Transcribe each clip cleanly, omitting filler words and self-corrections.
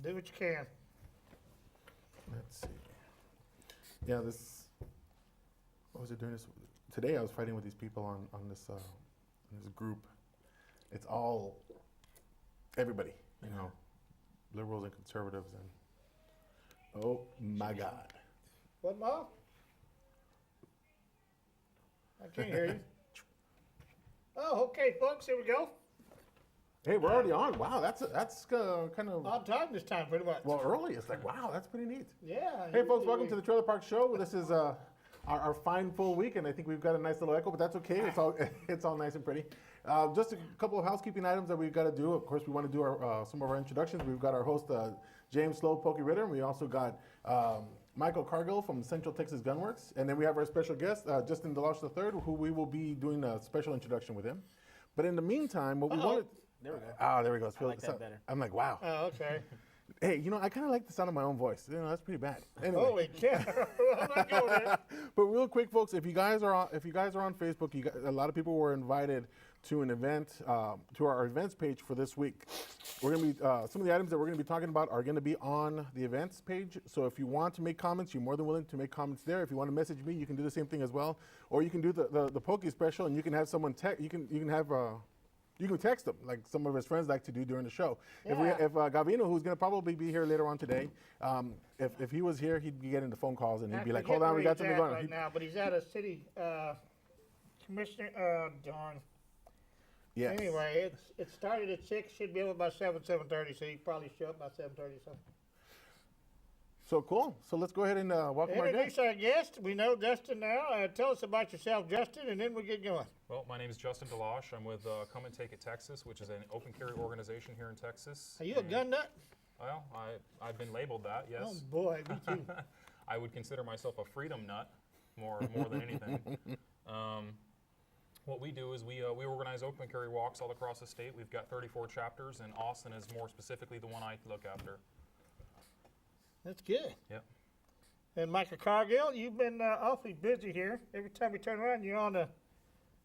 Do what you can. Let's see. Yeah, what was it doing this? Today I was fighting with these people on this group. It's all, everybody, liberals and conservatives, and oh my God. What, Ma? I can't hear you. Oh, okay, folks, here we go. Hey, we're already on. Wow, that's kind of On time this time, pretty much. well early. It's like, wow, that's pretty neat. Yeah. Hey, folks, welcome to the Trailer Park Show. This is our fine full week, and I think we've got a nice little echo, but that's okay. It's all nice and pretty. Just a couple of housekeeping items that we've got to do. Of course, we want to do some of our introductions. We've got our host, James Slow Pokey Ritter, and we also got Michael Cargill from Central Texas Gunworks, and then we have our special guest, Justin Delosh III, who we will be doing a special introduction with him. But in the meantime, what we wanted... There we go. Ah, there we go. I like that better. I'm like, wow. Oh, okay. Hey, I kind of like the sound of my own voice. That's pretty bad. Anyway. Holy cow. I'm not going there. But real quick, folks, if you guys are on Facebook, a lot of people were invited to an event, to our events page for this week. We're going to be some of the items that we're going to be talking about are going to be on the events page. So if you want to make comments, you're more than willing to make comments there. If you want to message me, you can do the same thing as well, or you can do the Pokey special, and you can have someone you can text them, like some of his friends like to do during the show. Yeah. If Gavino, who's going to probably be here later on today, if he was here, he'd be getting the phone calls and he'd be like, hold on, we got something going on. Right now, but he's at a city commissioner. Darn. Yes. Anyway, it started at 6, should be over by 7:30, so he probably show up by 7:30. So cool. So let's go ahead and welcome our guest. Introduce our guest. We know Justin now. Tell us about yourself, Justin, and then we'll get going. Well, my name is Justin Delosh. I'm with Come and Take It Texas, which is an open carry organization here in Texas. Are you a gun nut? Well, I've been labeled that, yes. Oh boy, me too. I would consider myself a freedom nut, more than anything. What we do is we organize open carry walks all across the state. We've got 34 chapters, and Austin is more specifically the one I look after. That's good. Yep. And Michael Cargill, you've been awfully busy here. Every time we turn around, you're on the.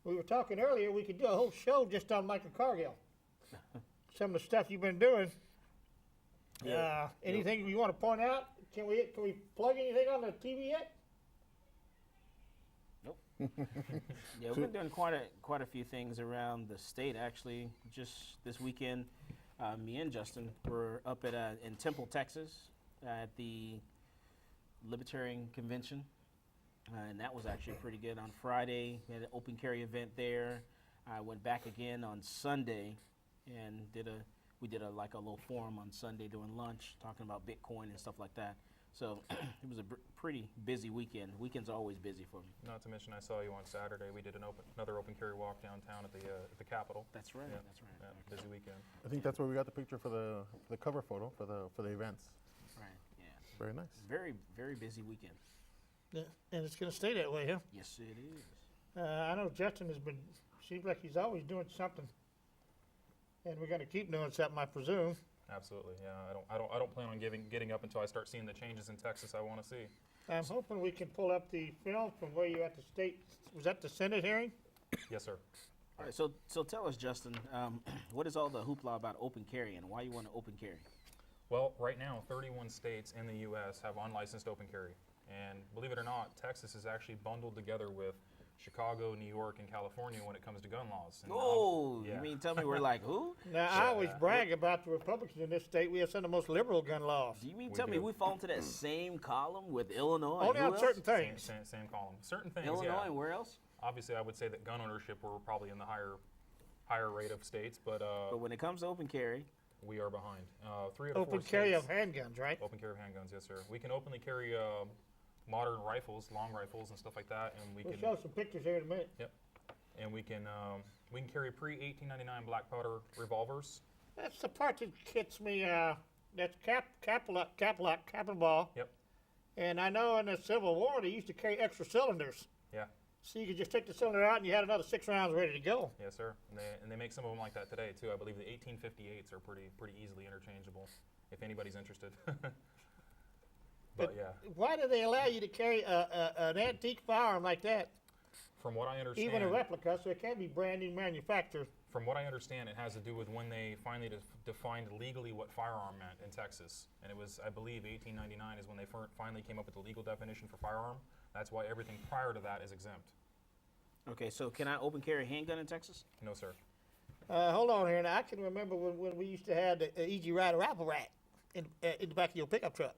We were talking earlier. We could do a whole show just on Michael Cargill. Some of the stuff you've been doing. Yeah. Anything you want to point out? Can we plug anything on the TV yet? Nope. Yeah, we've been doing quite a few things around the state. Actually, just this weekend, me and Justin were up in Temple, Texas, at the Libertarian Convention, and that was actually pretty good. On Friday, we had an open carry event there. I went back again on Sunday and we did a little forum on Sunday during lunch, talking about Bitcoin and stuff like that. So it was a pretty busy weekend. Weekends are always busy for me. Not to mention, I saw you on Saturday. We did another open carry walk downtown at the Capitol. That's right. Yeah. That's right. Yeah, busy weekend. I think that's where we got the picture for the cover photo for the events. Right. Yeah. Very nice. Very, very busy weekend. Yeah, and it's going to stay that way, huh? Yes, it is. I know Justin seems like he's always doing something, and we're going to keep doing something, I presume. Absolutely, yeah. I don't plan on getting up until I start seeing the changes in Texas I want to see. I'm hoping we can pull up the film from where you're at the state. Was that the Senate hearing? Yes, sir. All right, so tell us, Justin, what is all the hoopla about open carry and why you want to open carry? Well, right now, 31 states in the U.S. have unlicensed open carry. And believe it or not, Texas is actually bundled together with Chicago, New York, and California when it comes to gun laws. And You mean tell me we're like who? Now, I always brag about the Republicans in this state. We have some of the most liberal gun laws. Do you mean tell me we fall into that same column with Illinois? Only on certain things. Same column. Certain things, Illinois yeah. and where else? Obviously, I would say that gun ownership, we're probably in the higher rate of states, but when it comes to open carry, we are behind. 3 out of 4 Open carry states- of handguns, right? Open carry of handguns, yes, sir. We can openly carry modern rifles, long rifles, and stuff like that, and We'll show some pictures here in a minute. Yep. And we can carry pre-1899 black powder revolvers. That's the part that gets me. That's cap and ball. Yep. And I know in the Civil War they used to carry extra cylinders, Yeah. so you could just take the cylinder out and you had another 6 rounds ready to go. Yes, sir. And they make some of them like that today too. I believe the 1858s are pretty easily interchangeable, if anybody's interested. But yeah. Why do they allow you to carry an antique firearm like that? From what I understand, Even a replica, so it can be brand new manufactured. From what I understand, it has to do with when they finally defined legally what firearm meant in Texas. And it was, I believe, 1899 is when they finally came up with the legal definition for firearm. That's why everything prior to that is exempt. Okay, so can I open carry a handgun in Texas? No, sir. Hold on here. Now, I can remember when we used to have the Easy Rider rifle rack in the back of your pickup truck.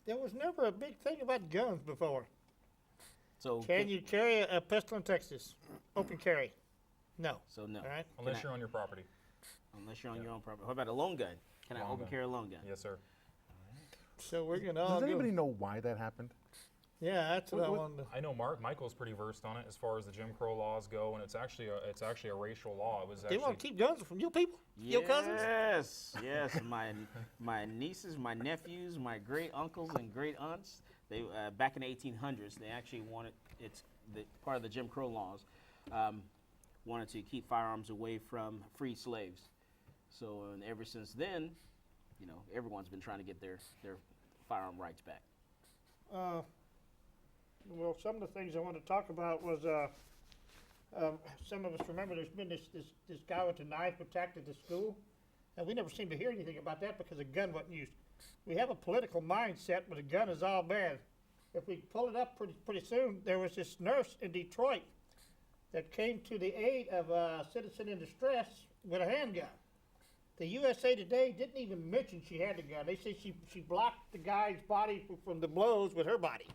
There was never a big thing about guns before. So Can you carry a pistol in Texas? Open carry? No. So no. All right. Unless you're on your property. Unless you're on your own property. What about a loan gun? Can I Long open gun. carry a loan gun? Yes, sir. So we're gonna all Does go. anybody know why that happened? Yeah, that's what I What- wanted to. I know Michael's pretty versed on it as far as the Jim Crow laws go, and it's actually a racial law. It was They actually want to keep guns from your people, your cousins. Yes. My nieces, my nephews, my great uncles and great aunts. They back in the 1800s, they actually wanted part of the Jim Crow laws. Wanted to keep firearms away from free slaves. So and ever since then, everyone's been trying to get their firearm rights back. Well, some of the things I wanted to talk about was some of us remember there's been this guy with a knife attacked at the school, and we never seem to hear anything about that because a gun wasn't used. We have a political mindset, but a gun is all bad. If we pull it up pretty soon, there was this nurse in Detroit that came to the aid of a citizen in distress with a handgun. The USA Today didn't even mention she had the gun. They say she blocked the guy's body from the blows with her body.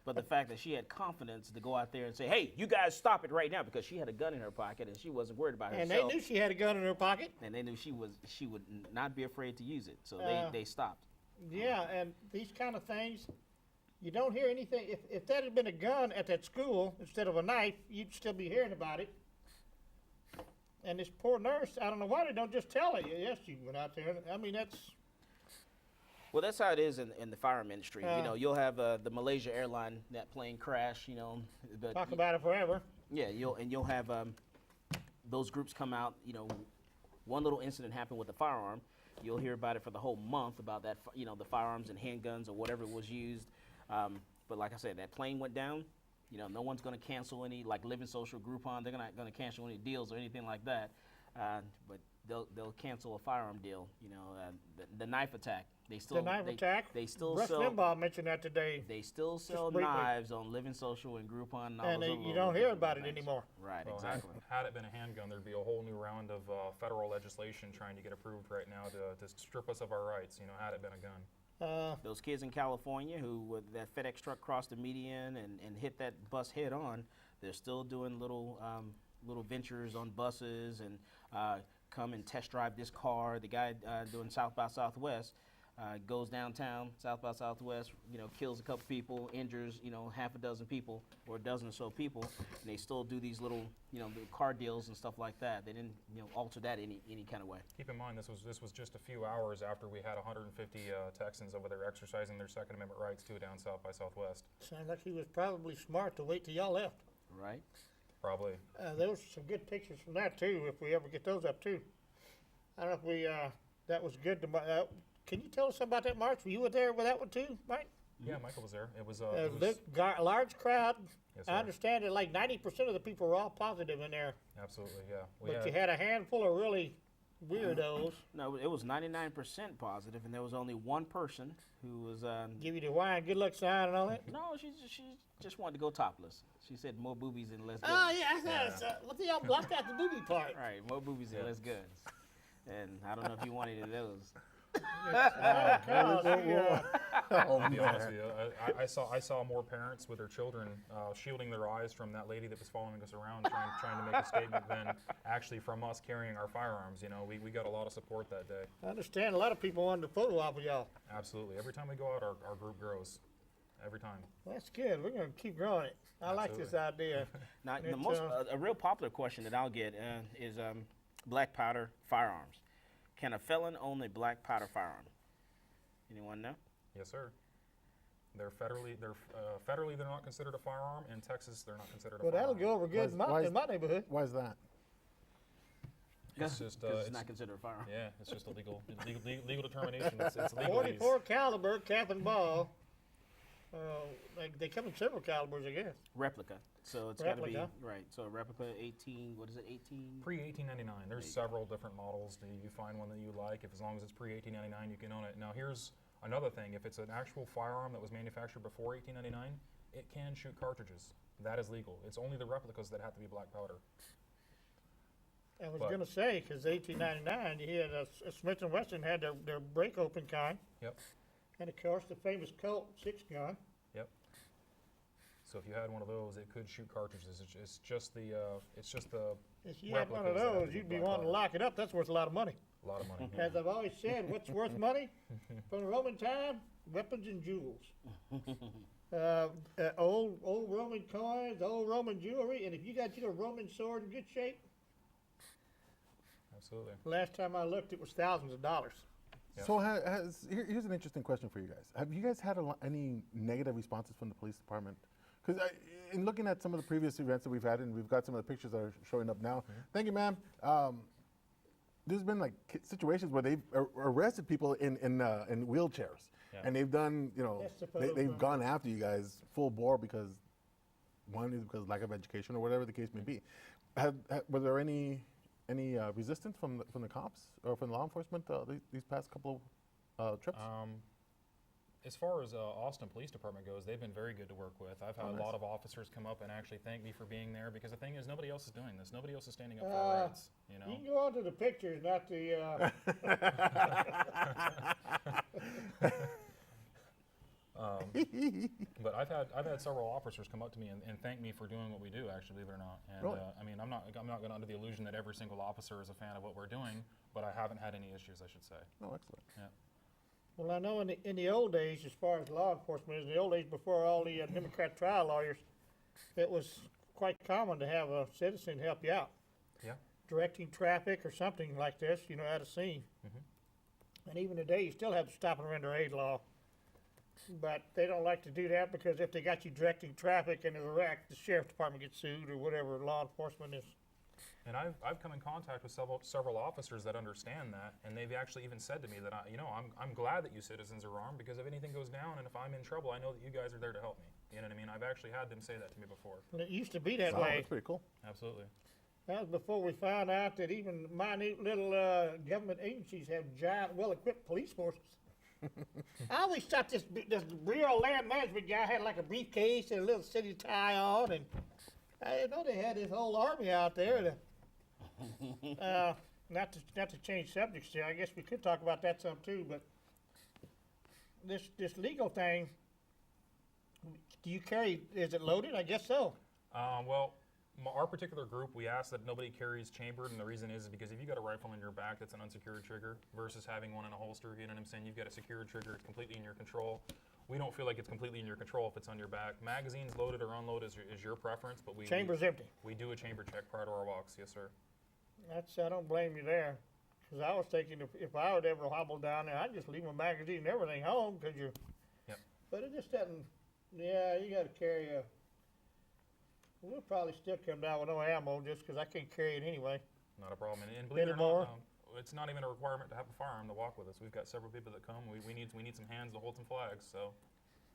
But the fact that she had confidence to go out there and say, "Hey, you guys stop it right now," because she had a gun in her pocket and she wasn't worried about herself. And they knew she had a gun in her pocket. And they knew she would not be afraid to use it. So they stopped. Yeah, and these kind of things, you don't hear anything. If that had been a gun at that school instead of a knife, you'd still be hearing about it. And this poor nurse, I don't know why they don't just tell her, yes, you went out there. I mean, Well, that's how it is in the firearm industry. You'll have the Malaysia airline, that plane crash, but talk about it forever. yeah, you'll have those groups come out, one little incident happened with the firearm, you'll hear about it for the whole month about that, the firearms and handguns or whatever was used. But like I said, that plane went down. No one's going to cancel any, like Living Social, Groupon. They're not going to cancel any deals or anything like that. But they'll cancel a firearm deal. The knife attack. They still They still Rush sell. Limbaugh mentioned that today. They still sell briefly. knives on Living Social and Groupon. And all And those you other don't little hear about it things. anymore. Right, Well, exactly. had it been a handgun, there'd be a whole new round of federal legislation trying to get approved right now to strip us of our rights. Had it been a gun. Those kids in California that FedEx truck crossed the median and hit that bus head on, they're still doing little ventures on buses and come and test drive this car. The guy doing South by Southwest goes downtown, South by Southwest, kills a couple people, injures, half a dozen people or a dozen or so people, and they still do these little, the car deals and stuff like that. They didn't, alter that any kind of way. Keep in mind, this was just a few hours after we had 150 Texans over there exercising their Second Amendment rights too down South by Southwest. Sounds like he was probably smart to wait till y'all left. Right? Probably. There was some good pictures from that too, if we ever get those up too. I don't know if we, that was good. Can you tell us about that march? Were you there with that one too, Mike? Yeah, Michael was there. It was Large crowd. Yes, I sir. understand that like 90% of the people were all positive in there, Absolutely, yeah. but you had a handful of really weirdos No, it was 99% positive, and there was only one person who was. give you the wine, good luck sign and all that. No, she just wanted to go topless. She said more boobies and less guns. Oh yeah, what do y'all blocked out the booby part? Right, more boobies and less guns. And I don't know if you want any of those. I'll be honest with you. I saw more parents with their children shielding their eyes from that lady that was following us around, trying to make a statement, than actually from us carrying our firearms. We got a lot of support that day. I understand a lot of people wanted to photo op with y'all. Absolutely. Every time we go out, our group grows. Every time. That's good. We're gonna keep growing it. I like this idea. Now, It's, the most a real popular question that I'll get is black powder firearms. Can a felon own a black powder firearm? Anyone know? Yes, sir. They're federally they're not considered a firearm. In Texas, they're not considered a Well, firearm. that'll go over good in my neighborhood. Why is that? It's just Because it's not considered a firearm. yeah, it's just a legal determination. It's legal. 44 caliber cap and ball. They come in several calibers, I guess. Replica. So it's got to be Replica. right. So a replica 18. What is it? 18. Pre-1899. There's several different models. You find one that you like. If as long as it's pre-1899, you can own it. Now here's another thing. If it's an actual firearm that was manufactured before 1899, it can shoot cartridges. That is legal. It's only the replicas that have to be black powder. I was But- going to say, because 1899, you had a Smith & Wesson had their break open kind. Yep. And of course, the famous Colt 6-gun. Yep. So if you had one of those, it could shoot cartridges. It's just the If you had one of Replicas that have to those, be you'd be black wanting to powder. lock it up. That's worth a lot of money. a lot of money. As I've always said, what's worth money? From the Roman time, weapons and jewels. Old Roman coins, old Roman jewelry, and if you got your Roman sword in good shape, Absolutely. last time I looked, it was thousands of dollars. Yeah. So here's an interesting question for you guys. Have you guys had any negative responses from the police department? Because in looking at some of the previous events that we've had, and we've got some of the pictures that are showing up now. Thank you, ma'am. There's been like situations where they've arrested people in wheelchairs, Yeah. and they've done, That's supposed they've to- gone after you guys full bore because one is because of lack of education or whatever the case may be. Were there any resistance from the cops or from law enforcement these past couple trips? As far as Austin Police Department goes, they've been very good to work with. I've had Oh, a nice. lot of officers come up and actually thank me for being there because the thing is, nobody else is doing this. Nobody else is standing up for our rights. You know. You can go on to the pictures, not the. But I've had several officers come up to me and thank me for doing what we do. Actually, believe it or not. And Really? I mean, I'm not going under the illusion that every single officer is a fan of what we're doing, but I haven't had any issues, I should say. Oh, excellent. Yeah. Well, I know in the old days, as far as law enforcement is, in the old days before all the Democrat trial lawyers, it was quite common to have a citizen help you out. Yeah. Directing traffic or something like this, at a scene. And even today, you still have to stop and render aid law. But they don't like to do that because if they got you directing traffic and there's a wreck, the sheriff's department gets sued or whatever law enforcement is. And I've come in contact with several officers that understand that, and they've actually even said to me that I'm glad that you citizens are armed because if anything goes down and if I'm in trouble, I know that you guys are there to help me. You know what I mean? I've actually had them say that to me before. And it used to be that Wow, way. that's pretty cool. Absolutely. That was before we found out that even minute little government agencies have giant, well-equipped police forces. I always thought this real land management guy had like a briefcase and a little city tie on, and I didn't know they had this whole army out there. Not to change subjects here, I guess we could talk about that some too, but this legal thing, do you carry, is it loaded? I guess so. Well, our particular group, we ask that nobody carries chambered, and the reason is because if you got a rifle in your back that's an unsecured trigger versus having one in a holster, you know what I'm saying? You've got a secured trigger, it's completely in your control. We don't feel like it's completely in your control if it's on your back. Magazines loaded or unloaded is your preference, but Chamber's empty. we do a chamber check prior to our walks, yes, sir. I don't blame you there, because I was thinking if I would ever hobble down there, I'd just leave my magazine and everything home, because you're. Yep. But it just doesn't. Yeah, you got to carry a. We'll probably still come down with no ammo, just because I can't carry it anyway. Not a problem. And believe it or Anymore? not, it's not even a requirement to have a firearm to walk with us. We've got several people that come. We need some hands to hold some flags. So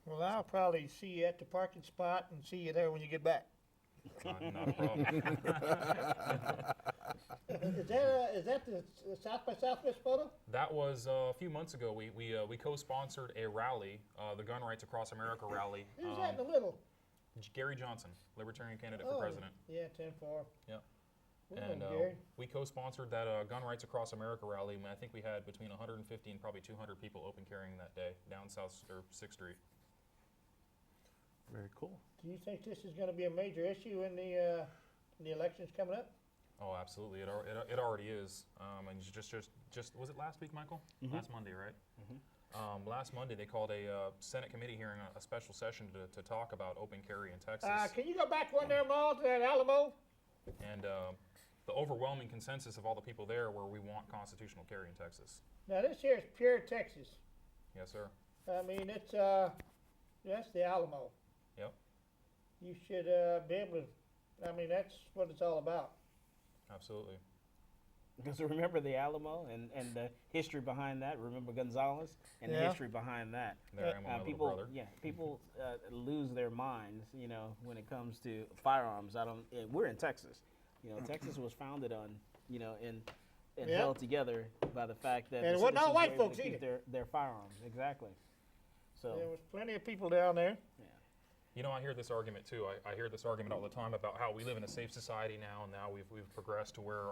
Well, I'll probably see you at the parking spot and see you there when you get back. not a problem. Is that the South by Southwest photo? That was a few months ago. We co-sponsored a rally, the Gun Rights Across America rally. Who's that in the middle? Gary Johnson, Libertarian candidate for president. Yeah, 10-4. Yep. Good And one, Gary. we co-sponsored that Gun Rights Across America rally. I think we had between 150 and probably 200 people open carrying that day down South or 6th Street. Very cool. Do you think this is going to be a major issue in the elections coming up? Oh, absolutely. It already is. And just was it last week, Michael? Last Monday, right? Last Monday they called a Senate committee hearing, a special session to talk about open carry in Texas. Can you go back one there, Maul, to that Alamo? And the overwhelming consensus of all the people there were we want constitutional carry in Texas. Now this here is pure Texas. Yes, sir. I mean, it's that's the Alamo. Yep. You should be able to. I mean, that's what it's all about. Absolutely. Because remember the Alamo and the history behind that. Remember Gonzalez and the Yeah. history behind that. There I am with my little People, brother. people lose their minds, when it comes to firearms. We're in Texas. Texas was founded on, and Yeah. held together by the fact that And the it wasn't all citizens white were able folks to keep either. their firearms. Exactly. So There was plenty of people down there. I hear this argument too. I hear this argument all the time about how we live in a safe society now, and now we've progressed to where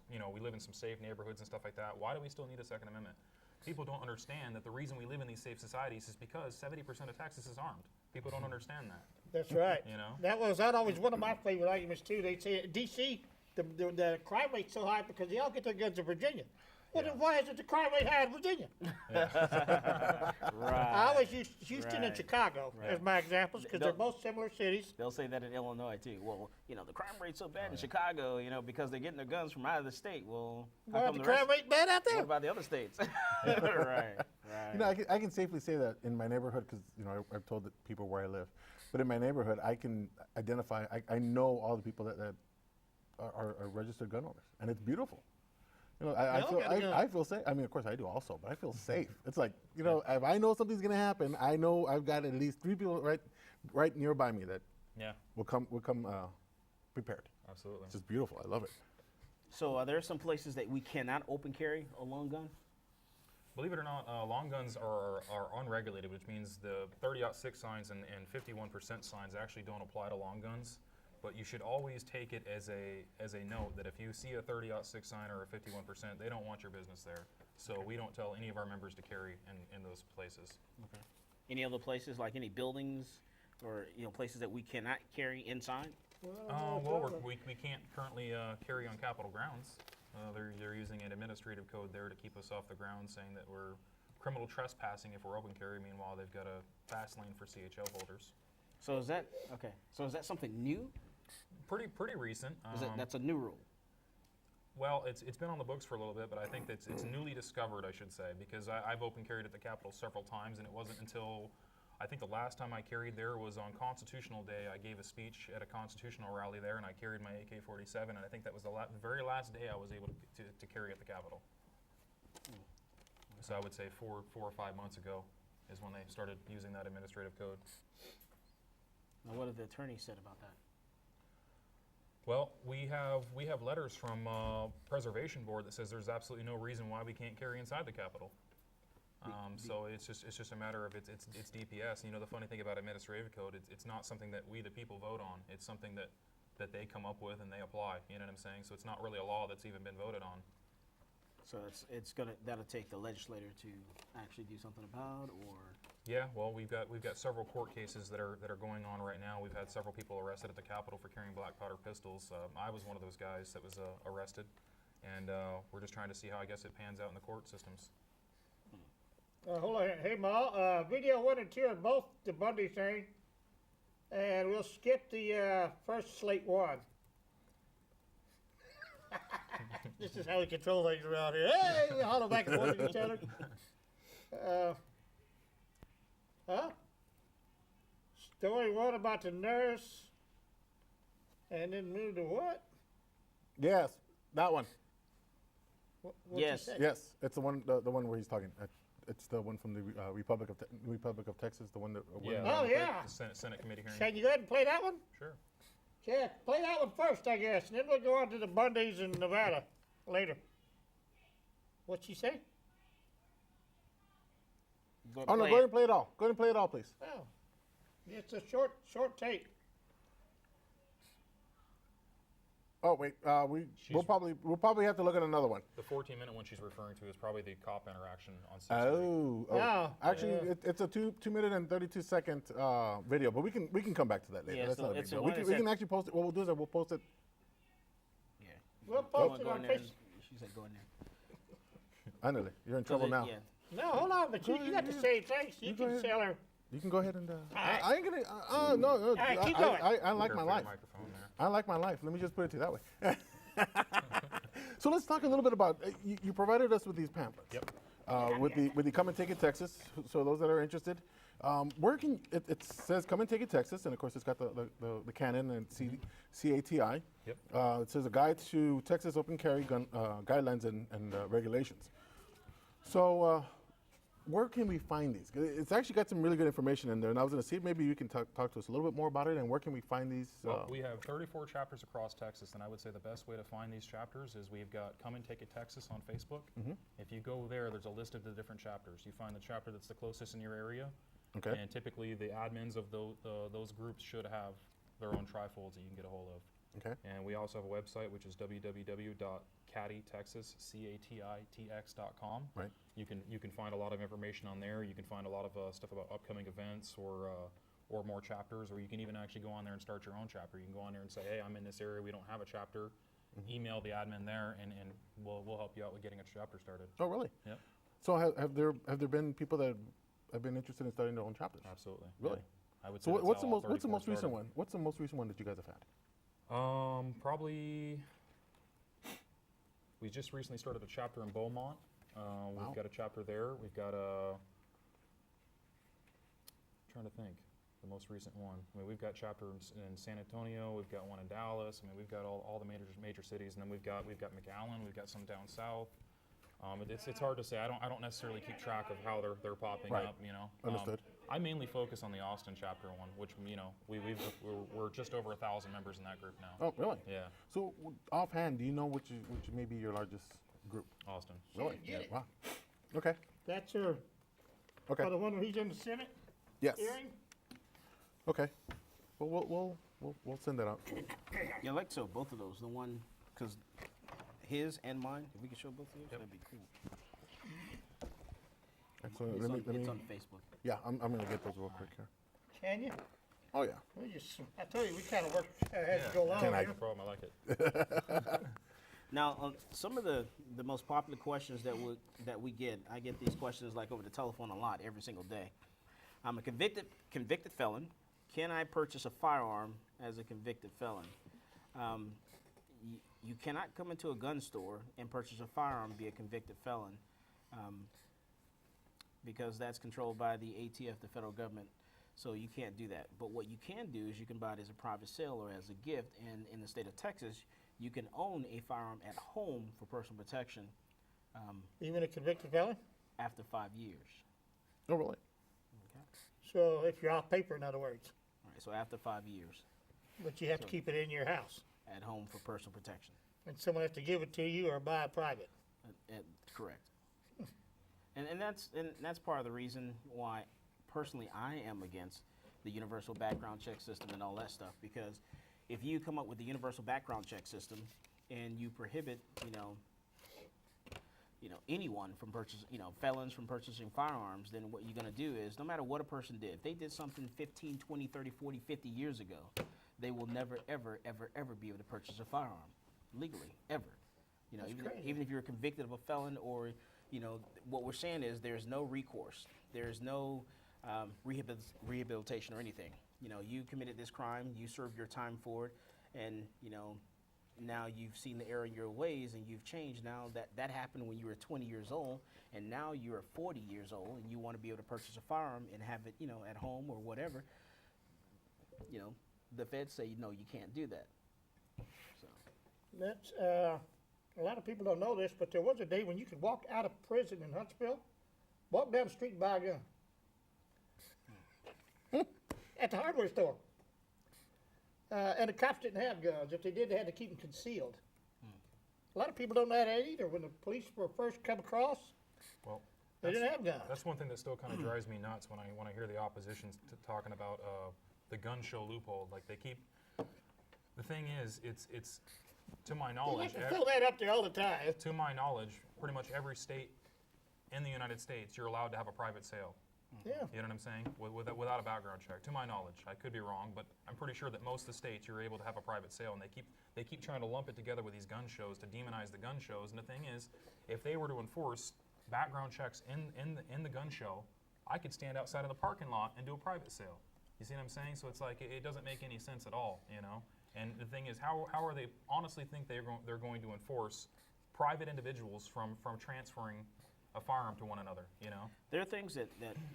we live in some safe neighborhoods and stuff like that. Why do we still need a Second Amendment? People don't understand that the reason we live in these safe societies is because 70% of Texas is armed. People don't understand that. That's right. That always one of my favorite arguments too. They say D.C. the crime rate's so high because they all get their guns in Virginia. Well, then why isn't the crime rate high in Virginia? right. I always use Houston and Right. Chicago as my examples because they're both similar cities. They'll say that in Illinois too. Well, the crime rate's so bad in Chicago, because they're getting their guns from out of the state. Well, how Well, come the the crime rest? rate bad out What there. about the other states? right. I can safely say that in my neighborhood, because I've told the people where I live, but in my neighborhood, I can identify. I know all the people that are registered gun owners, and it's beautiful. I feel safe. I mean, of course, I do also, but I feel safe. It's like if I know something's gonna happen, I know I've got at least 3 people right nearby me that will come prepared. Absolutely. It's just beautiful. I love it. So are there some places that we cannot open carry a long gun? Believe it or not, long guns are unregulated, which means the 30-06 signs and 51% signs actually don't apply to long guns. But you should always take it as a note that if you see a 30-06 sign or a 51%, they don't want your business there. So we don't tell any of our members to carry in those places. Okay. Any other places, like any buildings or places that we cannot carry inside? We can't currently carry on Capitol grounds. They're using an administrative code there to keep us off the ground, saying that we're criminal trespassing if we're open carry. Meanwhile, they've got a fast lane for CHL holders. So is that okay? So is that something new? Pretty recent. That's a new rule? Well, it's been on the books for a little bit, but I think it's newly discovered, I should say, because I've open carried at the Capitol several times, and it wasn't until I think the last time I carried there was on Constitutional Day. I gave a speech at a constitutional rally there, and I carried my AK-47, and I think that was the very last day I was able to carry at the Capitol. So I would say 4 or 5 months ago is when they started using that administrative code. Now, what have the attorneys said about that? Well, we have letters from Preservation Board that says there's absolutely no reason why we can't carry inside the Capitol. So it's just a matter of it's DPS. The funny thing about administrative code, it's not something that we the people vote on. It's something that they come up with and they apply. You know what I'm saying? So it's not really a law that's even been voted on. So that'll take the legislator to actually do something about, or Yeah, well, we've got several court cases that are going on right now. We've had several people arrested at the Capitol for carrying black powder pistols. I was one of those guys that was arrested, and we're just trying to see how I guess it pans out in the court systems. Hold on. Hey, Ma. Video 1 and 2 are both the Bundy thing, and we'll skip the first slate 1. This is how we control things around here. Hey, we holler back and forth at each other. Story 1 about the nurse, and then move to what? Yes, that one. What'd Yes. you say? Yes, it's the one where he's talking. It's the one from the Republic of Texas. The one that. Oh, yeah. The Senate committee hearing. Can you go ahead and play that one? Sure. Yeah, play that one first, I guess, and then we'll go on to the Bundys in Nevada later. What'd she say? Oh no! Go ahead and play it all. Go ahead and play it all, please. Oh, it's a short tape. Oh wait, we'll probably have to look at another one. The 14-minute one she's referring to is probably the cop interaction on 6th Street. Oh, Actually, yeah. it's a 2-minute and 32-second video, but we can come back to that later. Yeah, That's so not a big it's deal. the We one can, that we can said- actually post it. What we'll do is we'll post it. Yeah. We'll Go post it in on there. Facebook. She said go in there. Andale, you're in trouble now. Yeah. No, hold on, but you got the same things. You go can ahead. tell her. You can go ahead and. right. I ain't gonna. No. All right, keep going. I like my Careful with life. the microphone there. I like my life. Let me just put it to you that way. So let's talk a little bit about. You provided us with these pamphlets. Yep. with the Come and Take It Texas. So those that are interested, it says Come and Take It Texas, and of course it's got the canon and CATI. Yep. It says a guide to Texas open carry gun guidelines and regulations. So where can we find these? It's actually got some really good information in there, and I was going to see if maybe you can talk to us a little bit more about it, and where can we find these? Well, we have 34 chapters across Texas, and I would say the best way to find these chapters is we've got Come and Take It Texas on Facebook. If you go there's a list of the different chapters. You find the chapter that's the closest in your area, Okay. and typically the admins of those groups should have their own trifolds that you can get a hold of. Okay. And we also have a website, which is www.catitx.com. Right. You can find a lot of information on there. You can find a lot of stuff about upcoming events or more chapters, or you can even actually go on there and start your own chapter. You can go on there and say, hey, I'm in this area, we don't have a chapter. Email the admin there, and we'll help you out with getting a chapter started. Oh, really? Yep. So have there been people that have been interested in starting their own chapters? Absolutely. Really? Yeah. I would say So that's what's the how all most 34 recent started. one? What's the most recent one that you guys have had? Probably. We just recently started a chapter in Beaumont. Wow. We've got a chapter there. We've got a. Trying to think, the most recent one. I mean, we've got chapters in San Antonio. We've got one in Dallas. I mean, we've got all the major cities, and then we've got McAllen. We've got some down south. It's hard to say. I don't necessarily keep track of how they're popping Right. up. You know. Understood. I mainly focus on the Austin chapter one, which we're just over 1,000 members in that group now. Oh, really? Yeah, So offhand, do you know which may be your largest group? Austin. Really? Get it. Wow. Okay. That's your, Okay. the one where he's in the Senate Yes. hearing? Okay. Well, we'll send that out. Yeah, I like so both of those. The one, because his and mine, if we could show both of those, Yep. that'd be cool. Excellent. It's, Let on, me, let it's me, on Facebook. yeah, I'm gonna get those real quick here. Can you? Oh yeah. I tell you, we kind of worked, had to go along Can I- here. No problem. I like it. Now, some of the most popular questions that we get, I get these questions like over the telephone a lot every single day. I'm a convicted felon. Can I purchase a firearm as a convicted felon? You cannot come into a gun store and purchase a firearm and be a convicted felon, because that's controlled by the ATF, the federal government. So you can't do that. But what you can do is you can buy it as a private sale or as a gift. And in the state of Texas, you can own a firearm at home for personal protection Even a convicted felon? after 5 years. Oh really? Okay. So if you're off paper, in other words, All right. So after 5 years, but you have to keep it in your house. at home for personal protection. And someone has to give it to you or buy it private. Correct. And that's part of the reason why personally I am against the universal background check system and all that stuff, because if you come up with the universal background check system and you prohibit, anyone from purchasing, felons from purchasing firearms, then what you're going to do is no matter what a person did, if they did something 15, 20, 30, 40, 50 years ago, they will never, ever, ever, ever be able to purchase a firearm legally, ever. Even if you're convicted of a felon or, what we're saying is there's no recourse. There's no rehabilitation or anything. You committed this crime, you served your time for it, and, now you've seen the error in your ways and you've changed. Now that happened when you were 20 years old, and now you're 40 years old and you want to be able to purchase a firearm and have it, at home or whatever. The feds say, no, you can't do that. So. That's, a lot of people don't know this, but there was a day when you could walk out of prison in Huntsville, walk down the street and buy a gun. At the hardware store. And the cops didn't have guns. If they did, they had to keep them concealed. A lot of people don't know that either. When the police were first come across, Well, they didn't have guns. that's one thing that still kind of drives me nuts when I hear the opposition talking about the gun show loophole. Like they keep. The thing is, it's to my They knowledge. like to throw that up there all the time. To my knowledge, pretty much every state in the United States, you're allowed to have a private sale. Yeah. You know what I'm saying? Without a background check. To my knowledge, I could be wrong, but I'm pretty sure that most of the states you're able to have a private sale, and they keep trying to lump it together with these gun shows to demonize the gun shows. And the thing is, if they were to enforce background checks in the gun show, I could stand outside of the parking lot and do a private sale. You see what I'm saying? So it's like it doesn't make any sense at all, And the thing is, how are they honestly think they're going to enforce private individuals from transferring a firearm to one another, you know? There are things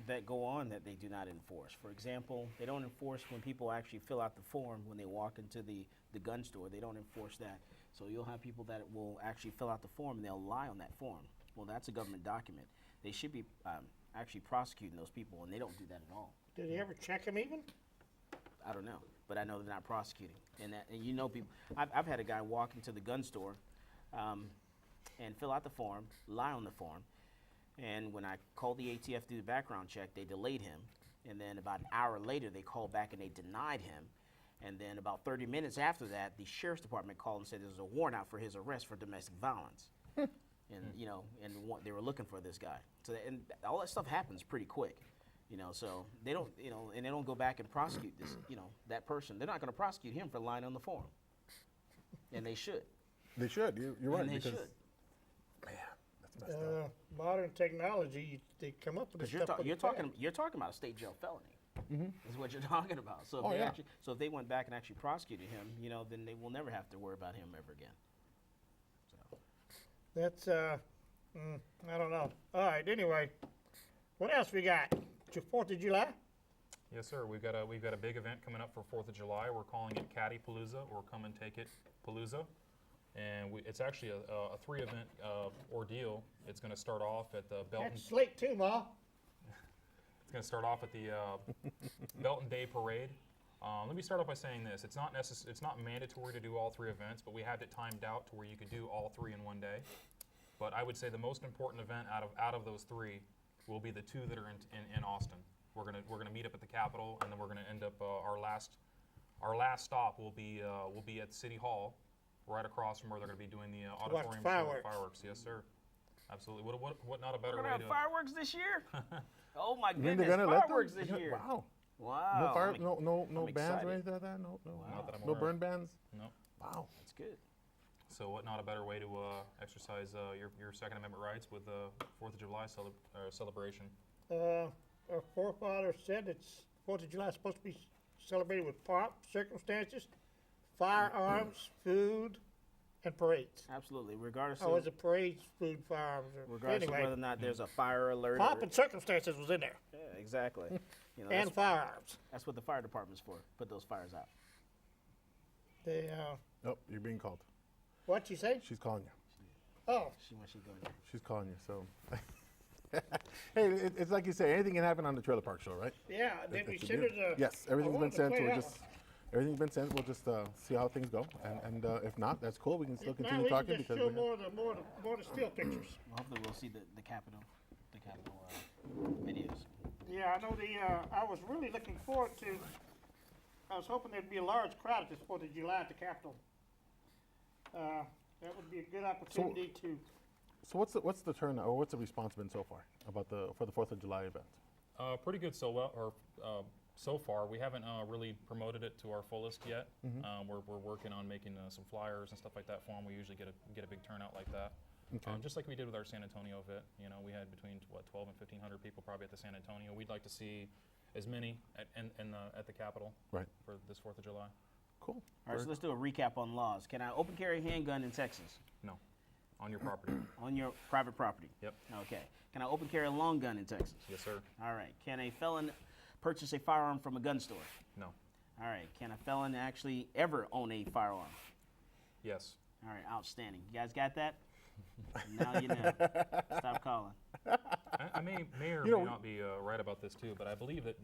that go on that they do not enforce. For example, they don't enforce when people actually fill out the form when they walk into the gun store. They don't enforce that. So you'll have people that will actually fill out the form and they'll lie on that form. Well, that's a government document. They should be actually prosecuting those people, and they don't do that at all. Did he ever check him even? I don't know, but I know they're not prosecuting. And you know, people. I've had a guy walk into the gun store and fill out the form, lie on the form, and when I called the ATF to do the background check, they delayed him. And then about an hour later, they called back and they denied him. And then about 30 minutes after that, the sheriff's department called and said there was a warrant out for his arrest for domestic violence. And you know, they were looking for this guy. So and all that stuff happens pretty quick, you know. So they don't, you know, and they don't go back and prosecute this, you know, that person. They're not going to prosecute him for lying on the form, and they should. They should. You're right. And they because, should. Man, that's messed up. Modern technology, they come up with this Because stuff. you're talking about a state jail felony. Is what you're talking about. So if Oh, they yeah. so if they went back and actually prosecuted him, you know, then they will never have to worry about him ever again. So. That's, I don't know. All right, anyway, what else we got? It's your 4th of July? Yes, sir. We've got a big event coming up for 4th of July. We're calling it Caddy Palooza, or Come and Take It Palooza. And it's actually a 3-event ordeal. It's going to start off at the Belton. That's late too, Ma. It's going to start off at the Belton Day Parade. Let me start off by saying this: it's not mandatory to do all 3 events, but we had it timed out to where you could do all 3 in one day. But I would say the most important event out of those 3 will be the 2 that are in Austin. We're gonna meet up at the Capitol, and then we're gonna end up our last stop will be at City Hall, right across from where they're gonna be doing the watch auditorium fireworks. show. Fireworks, yes, sir. Absolutely. What not a better We're way gonna to have fireworks this year. Oh my You mean they're goodness, gonna let them? fireworks this year. Wow. Wow. No fire, I'm- no I'm bands excited. or anything like that. No, Not that I'm no aware burn of. bands. No. Wow. That's good. So what not a better way to exercise your Second Amendment rights with the 4th of July celebration. Our forefathers said it's 4th of July is supposed to be celebrated with pomp, circumstances, firearms, food, and parades. Absolutely. Regardless Oh, of it's a parades, food, firearms. regardless of whether or Anyway, not there's a fire alert. pomp and circumstances was in there, Yeah, exactly. You know, and firearms. that's what the fire department's for. Put those fires out. They, Oh, you're being called. what you say? She's calling you. Oh, When she go in there. She's calling you. So. Hey, it's like you say. Anything can happen on the Trailer Park Show, right? yeah. Did we It's a send deal. her the? Yes, everything's I been wanted to sent. play We'll that just everything's been sent. We'll just see how things go, and if not, that's cool. We can still If not, continue we can talking just because show we have, more of the still pictures. Well, hopefully we'll see the Capitol videos. Yeah, I know I was really looking forward to. I was hoping there'd be a large crowd at this 4th of July at the Capitol. That would be a good opportunity to. So what's the turnout or what's the response been so far about for the 4th of July event? Pretty good so far. We haven't really promoted it to our fullest yet. We're working on making some flyers and stuff like that for them. We usually get a big turnout like that. Okay. Just like we did with our San Antonio event. You know, we had between 12 and 1,500 people probably at the San Antonio. We'd like to see as many at the Capitol Right. for this 4th of July. Cool. All right, so let's do a recap on laws. Can I open carry a handgun in Texas No, on your property. on your private property? Yep. Okay. Can I open carry a long gun in Texas? Yes, sir. All right. Can a felon purchase a firearm from a gun store? No. All right. Can a felon actually ever own a firearm? Yes. All right. Outstanding. You guys got that? Now you know. Stop calling. I may or You know, may not be right about this too, but I believe that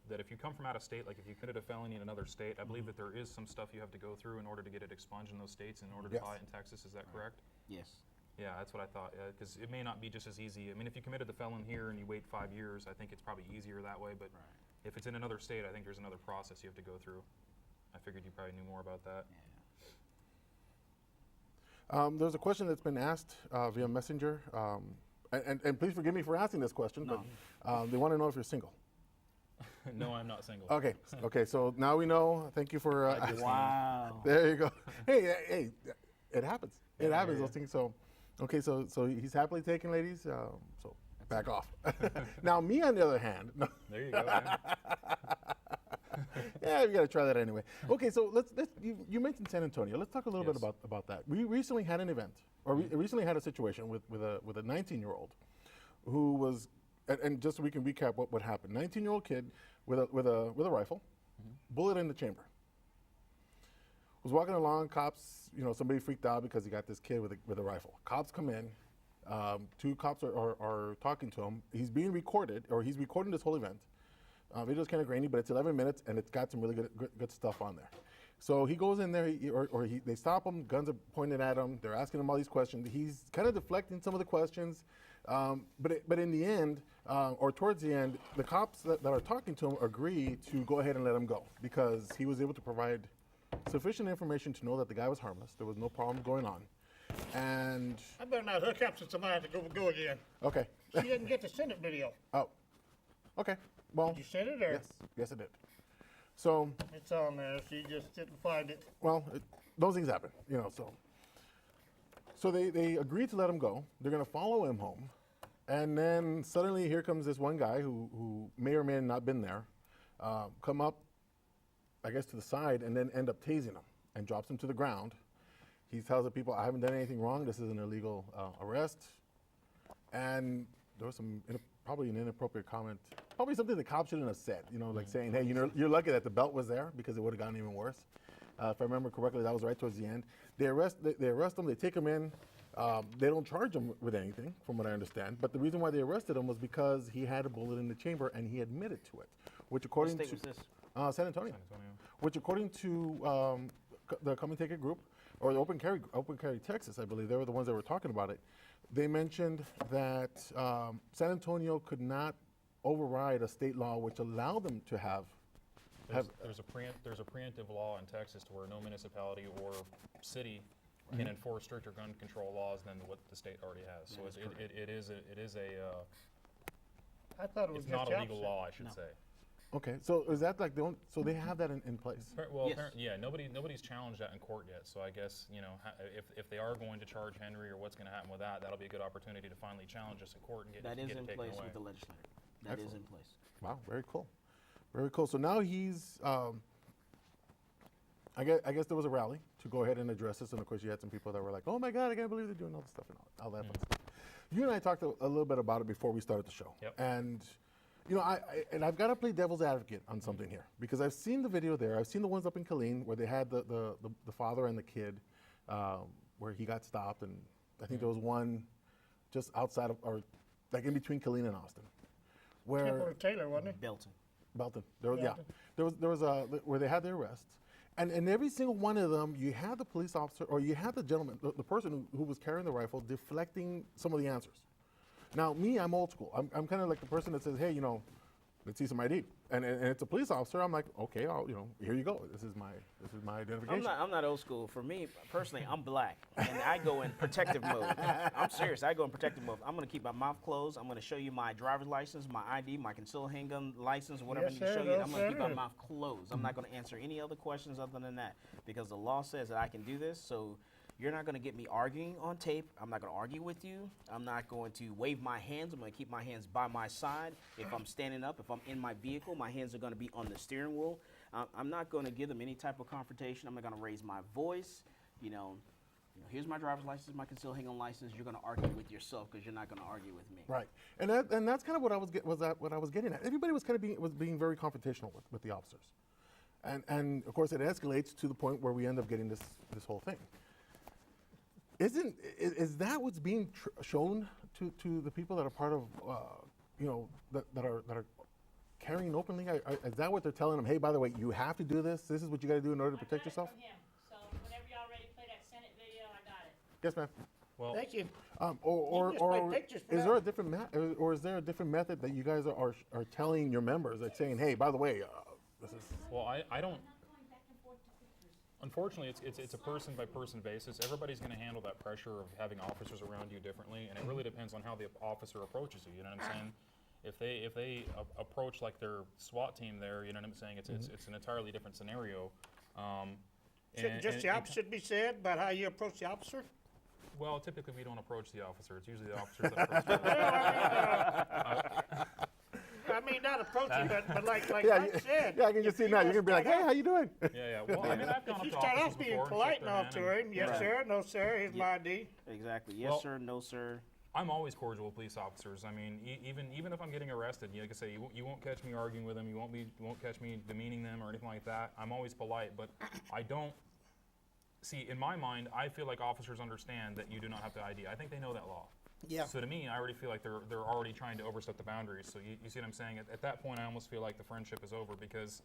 that if you come from out of state, like if you committed a felony in another state, I believe that there is some stuff you have to go through in order to get it expunged in those states in order to Yes. buy it in Texas. Is that correct? Yes. Yeah, that's what I thought. Because it may not be just as easy. I mean, if you committed the felon here and you wait 5 years, I think it's probably easier that way. But if it's in another state, I think there's another process you have to go through. I figured you probably knew more about that. There's a question that's been asked via Messenger, and please forgive me for asking this question, but they want to know if you're single. No, I'm not single. Okay. So now we know. Thank you for. Wow. There you go. Hey, it happens. It happens. Those things. So, okay. So he's happily taken, ladies. So back off. Now me, on the other hand. No, There you go. Man. yeah, we got to try that anyway. Okay, so let's you mentioned San Antonio. Let's talk a little bit about that. We recently had an event, or we recently had a situation with a 19-year-old who was, and just so we can recap what happened. 19-year-old kid with a rifle, bullet in the chamber. Was walking along, cops, somebody freaked out because he got this kid with a rifle. Cops come in, 2 cops are talking to him. He's being recorded, or he's recording this whole event. Video's kind of grainy, but it's 11 minutes, and it's got some really good stuff on there. So he goes in there, they stop him, guns are pointed at him, they're asking him all these questions. He's kind of deflecting some of the questions, but in the end, or towards the end, the cops that are talking to him agree to go ahead and let him go because he was able to provide sufficient information to know that the guy was harmless. There was no problem going on. And I better not hook up to somebody to go again. okay. She didn't get the Senate video. Oh, okay. Well, Did you send it, or? yes, I did. So, It's on there. She just didn't find it. well, those things happen, So they agreed to let him go. They're going to follow him home. And then suddenly here comes this one guy who may or may not been there, come up, I guess, to the side and then end up tasing him and drops him to the ground. He tells the people, I haven't done anything wrong. This is an illegal arrest. And there was probably an inappropriate comment, probably something the cops shouldn't have said, like saying, hey, you're lucky that the belt was there because it would have gotten even worse. If I remember correctly, that was right towards the end. They arrest him, they take him in. They don't charge him with anything, from what I understand. But the reason why they arrested him was because he had a bullet in the chamber and he admitted to it, which according What state to was this? San Antonio, which according to the Come and Take It group, or the Open Carry Texas, I believe, they were the ones that were talking about it. They mentioned that San Antonio could not override a state law which allowed them to have. There's a preemptive law in Texas to where no municipality or city can enforce stricter gun control laws than what the state already has. So it is I thought it was it's just not the a legal opposite. law, I should say. Okay, so is that like the only, so they have that in place? Well, Yes. yeah, nobody's challenged that in court yet. So I guess if they are going to charge Henry or what's going to happen with that, that'll be a good opportunity to finally challenge us in court and get That it is in taken place away. with the legislator. That is in place. Wow, very cool, very cool. So now he's, I guess there was a rally to go ahead and address this, and of course you had some people that were like, "Oh my God, I can't believe they're doing all this stuff and all that fun stuff." You and I talked a little bit about it before we started the show, Yep. and I've got to play devil's advocate on something here because I've seen the video there. I've seen the ones up in Killeen where they had the father and the kid, where he got stopped, and I think there was one just outside of, or like in between Killeen and Austin, where Temple Taylor, wasn't it? Belton. Belton. There was, Belton. there was where they had their arrests, and in every single one of them, you had the police officer or you had the gentleman, the person who was carrying the rifle, deflecting some of the answers. Now, me, I'm old school. I'm kind of like the person that says, hey, let's see some ID, and it's a police officer. I'm like, okay, here you go. This is my identification. I'm not old school. For me, personally, I'm black, and I go in protective mode. I'm serious. I go in protective mode. I'm going to keep my mouth closed. I'm going to show you my driver's license, my ID, my concealed handgun license, whatever I Yes, need to sir. show you. Yes, I'm going to keep my sir. mouth closed. I'm not going to answer any other questions other than that because the law says that I can do this. So you're not going to get me arguing on tape. I'm not going to argue with you. I'm not going to wave my hands. I'm going to keep my hands by my side. If I'm standing up, if I'm in my vehicle, my hands are going to be on the steering wheel. I'm not going to give them any type of confrontation. I'm not going to raise my voice. Here's my driver's license, my concealed handgun license. You're going to argue with yourself because you're not going to argue with me. Right, and that's kind of what I was getting at. Everybody was kind of being very confrontational with the officers, and of course it escalates to the point where we end up getting this whole thing. Is that what's being shown to the people that are part of that are carrying openly? Is that what they're telling them? Hey, by the way, you have to do this. This is what you got to do in order to protect yourself. From him. So whenever y'all ready to play that Senate video, I got it. Yes, ma'am. Well, Thank you. Or You can just play pictures for is that. there a different or is there a different method that you guys are telling your members, like saying, hey, by the way, this is. well, I don't. I'm not going back and forth to pictures. Unfortunately, it's a person by person basis. Everybody's going to handle that pressure of having officers around you differently, and it really depends on how the officer approaches you. You know what I'm saying? If they approach like their SWAT team there, you know what I'm saying? It's an entirely different scenario. Shouldn't just the opposite be said about how you approach the officer? Well, typically we don't approach the officer. It's usually the officers that approach the I mean, not approaching, but like Yeah, Mike said. yeah, I can just see now. You're gonna be like, hey, how you doing? Yeah. Well, I mean, I've gone If up you to start officers off being before and polite shook and their all hand to and- him, yes Right. sir, no sir, here's my ID. Exactly. Yes, Well- sir. No, sir. I'm always cordial with police officers. I mean, even if I'm getting arrested, like I say, you won't catch me arguing with them. You won't catch me demeaning them or anything like that. I'm always polite, but I don't see. In my mind, I feel like officers understand that you do not have to ID. I think they know that law. Yeah. So to me, I already feel like they're already trying to overstep the boundaries. So you see what I'm saying? At that point, I almost feel like the friendship is over because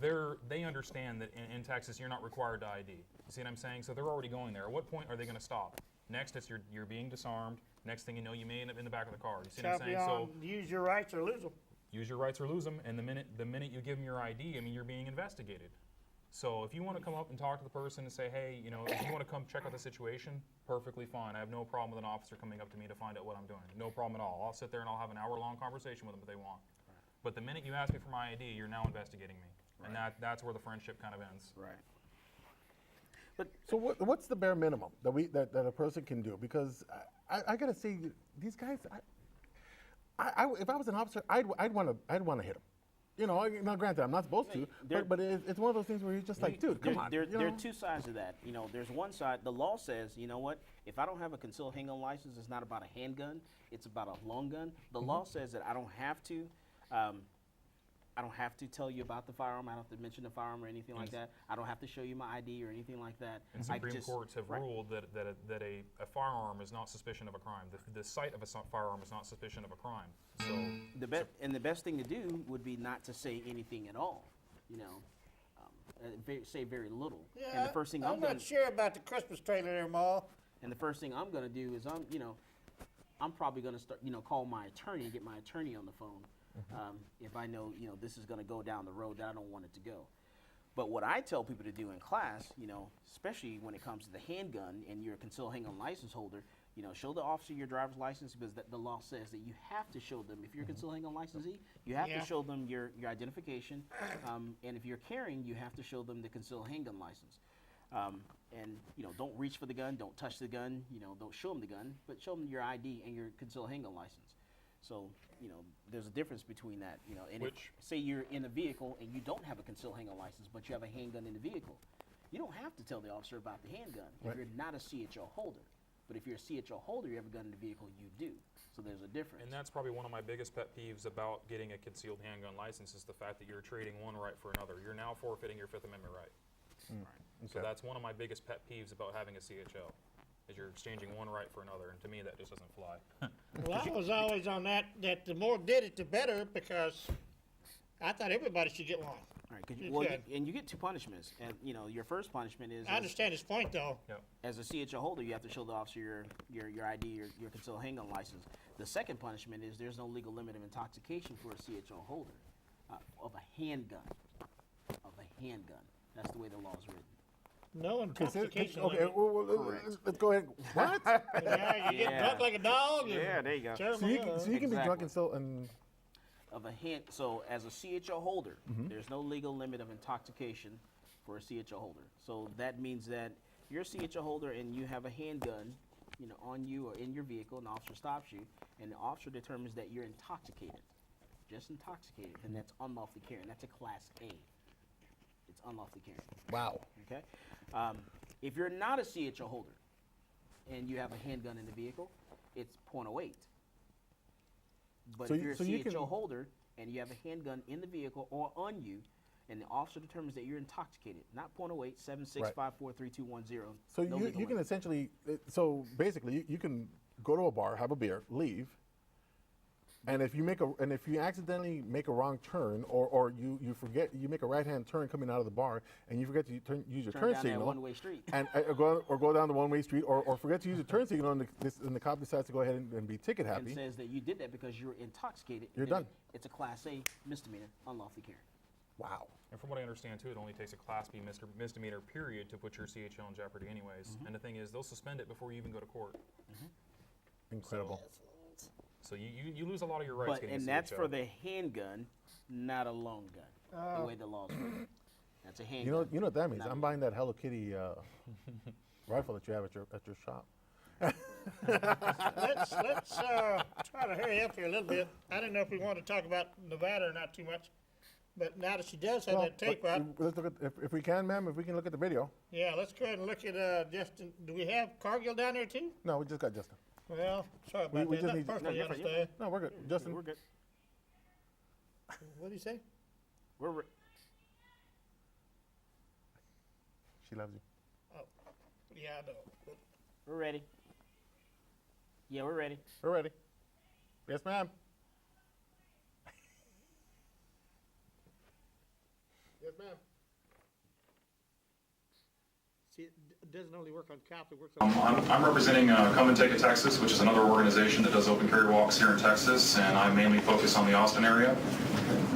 they understand that in Texas you're not required to ID. You see what I'm saying? So they're already going there. At what point are they going to stop? Next, it's you're being disarmed. Next thing you know, you may end up in the back of the car. You see what I'm saying? So use your rights or lose them. use your rights or lose them. And the minute you give them your ID, I mean, you're being investigated. So if you want to come up and talk to the person and say, hey, you know, if you want to come check out the situation, perfectly fine. I have no problem with an officer coming up to me to find out what I'm doing. No problem at all. I'll sit there and I'll have an hour-long conversation with them if they want. But the minute you ask me for my ID, you're now investigating me. And that's where the friendship kind of ends. Right. So what's the bare minimum that a person can do? Because I gotta say, these guys, if I was an officer, I'd want to hit them. You know, now granted, I'm not supposed to, but it's one of those things where you're just like, dude, come on. There are two sides to that. You know, there's one side. The law says, you know what? If I don't have a concealed handgun license, it's not about a handgun. It's about a long gun. The law says that I don't have to. I don't have to tell you about the firearm. I don't have to mention the firearm or anything like that. I don't have to show you my ID or anything like that. And Supreme Courts have ruled that a firearm is not suspicion of a crime. The sight of a firearm is not suspicion of a crime. So the best thing to do would be not to say anything at all. You know, say very little. Yeah, and the first thing I'm not sure about the Christmas trailer there, Ma. And the first thing I'm going to do is I'm probably going to start, call my attorney and get my attorney on the phone. If I know, this is going to go down the road that I don't want it to go. But what I tell people to do in class, especially when it comes to the handgun and you're a concealed handgun license holder, show the officer your driver's license because the law says that you have to show them, if you're a concealed handgun licensee, you have to show them your identification. And if you're carrying, you have to show them the concealed handgun license. And don't reach for the gun, don't touch the gun, don't show them the gun, but show them your ID and your concealed handgun license. So, there's a difference between that, and if, say you're in a vehicle and you don't have a concealed handgun license, but you have a handgun in the vehicle, you don't have to tell the officer about the handgun if you're not a CHO holder. But if you're a CHO holder, you have a gun in the vehicle, you do. So there's a difference. And that's probably one of my biggest pet peeves about getting a concealed handgun license is the fact that you're trading one right for another. You're now forfeiting your Fifth Amendment right. Okay. So that's one of my biggest pet peeves about having a CHO. Is you're exchanging one right for another, and to me that just doesn't fly. Well, I was always on that the more did it, the better, because I thought everybody should get one. All right, You you get two punishments, and your first punishment is I understand his point, though. as a CHO holder, you have to show the officer your ID, your concealed handgun license. The second punishment is there's no legal limit of intoxication for a CHO holder of a handgun. That's the way the law is written. No intoxication. Okay, limit. well, let's go ahead. What? Yeah, you get drunk like a dog. Yeah, there you go. So you can be drunk and still So as a CHO holder, there's no legal limit of intoxication for a CHO holder. So that means that you're a CHO holder and you have a handgun, on you or in your vehicle, and the officer stops you, and the officer determines that you're intoxicated, just intoxicated, and that's unlawfully carrying. That's a Class A. It's unlawfully carrying. Wow. Okay. If you're not a CHO holder and you have a handgun in the vehicle, it's .08. But if you're a CHO holder and you have a handgun in the vehicle or on you, and the officer determines that you're intoxicated, not .08, 76543210. So you can essentially, so basically you can go to a bar, have a beer, leave, and if you accidentally make a wrong turn, or you forget, you make a right-hand turn coming out of the bar, and you forget to use your turn down signal, that one-way street, and go down the one-way street, or forget to use your turn signal, and the cop decides to go ahead and be ticket happy. and says that you did that because you're intoxicated, You're then done. It's a Class A misdemeanor, unlawfully carrying. Wow. And from what I understand too, it only takes a Class B misdemeanor period to put your CHO in jeopardy anyways. And the thing is, they'll suspend it before you even go to court. Incredible. So you lose a lot of your rights getting a And CHO. that's for the handgun, not a long gun, the way the law's written. That's a handgun. You know what that means? not I'm a- buying that Hello Kitty rifle that you have at your shop. Let's try to hurry up here a little bit. I don't know if we want to talk about Nevada or not too much, but now that she does have that tape out, Let's look at if we can, ma'am. If we can look at the video. yeah, let's go ahead and look at Justin. Do we have Cargill down there too? No, we just got Justin. Well, sorry about we that. just Not need- personally, No, you're fine, understand. No, we're good. Justin, We're good. What did he say? she loves you. Yeah, I know. We're ready. Yeah, we're ready. We're ready. Yes, ma'am. Yes, ma'am. See, it doesn't only work on cops, it works on. I'm representing Come and Take It Texas, which is another organization that does open carry walks here in Texas, and I mainly focus on the Austin area.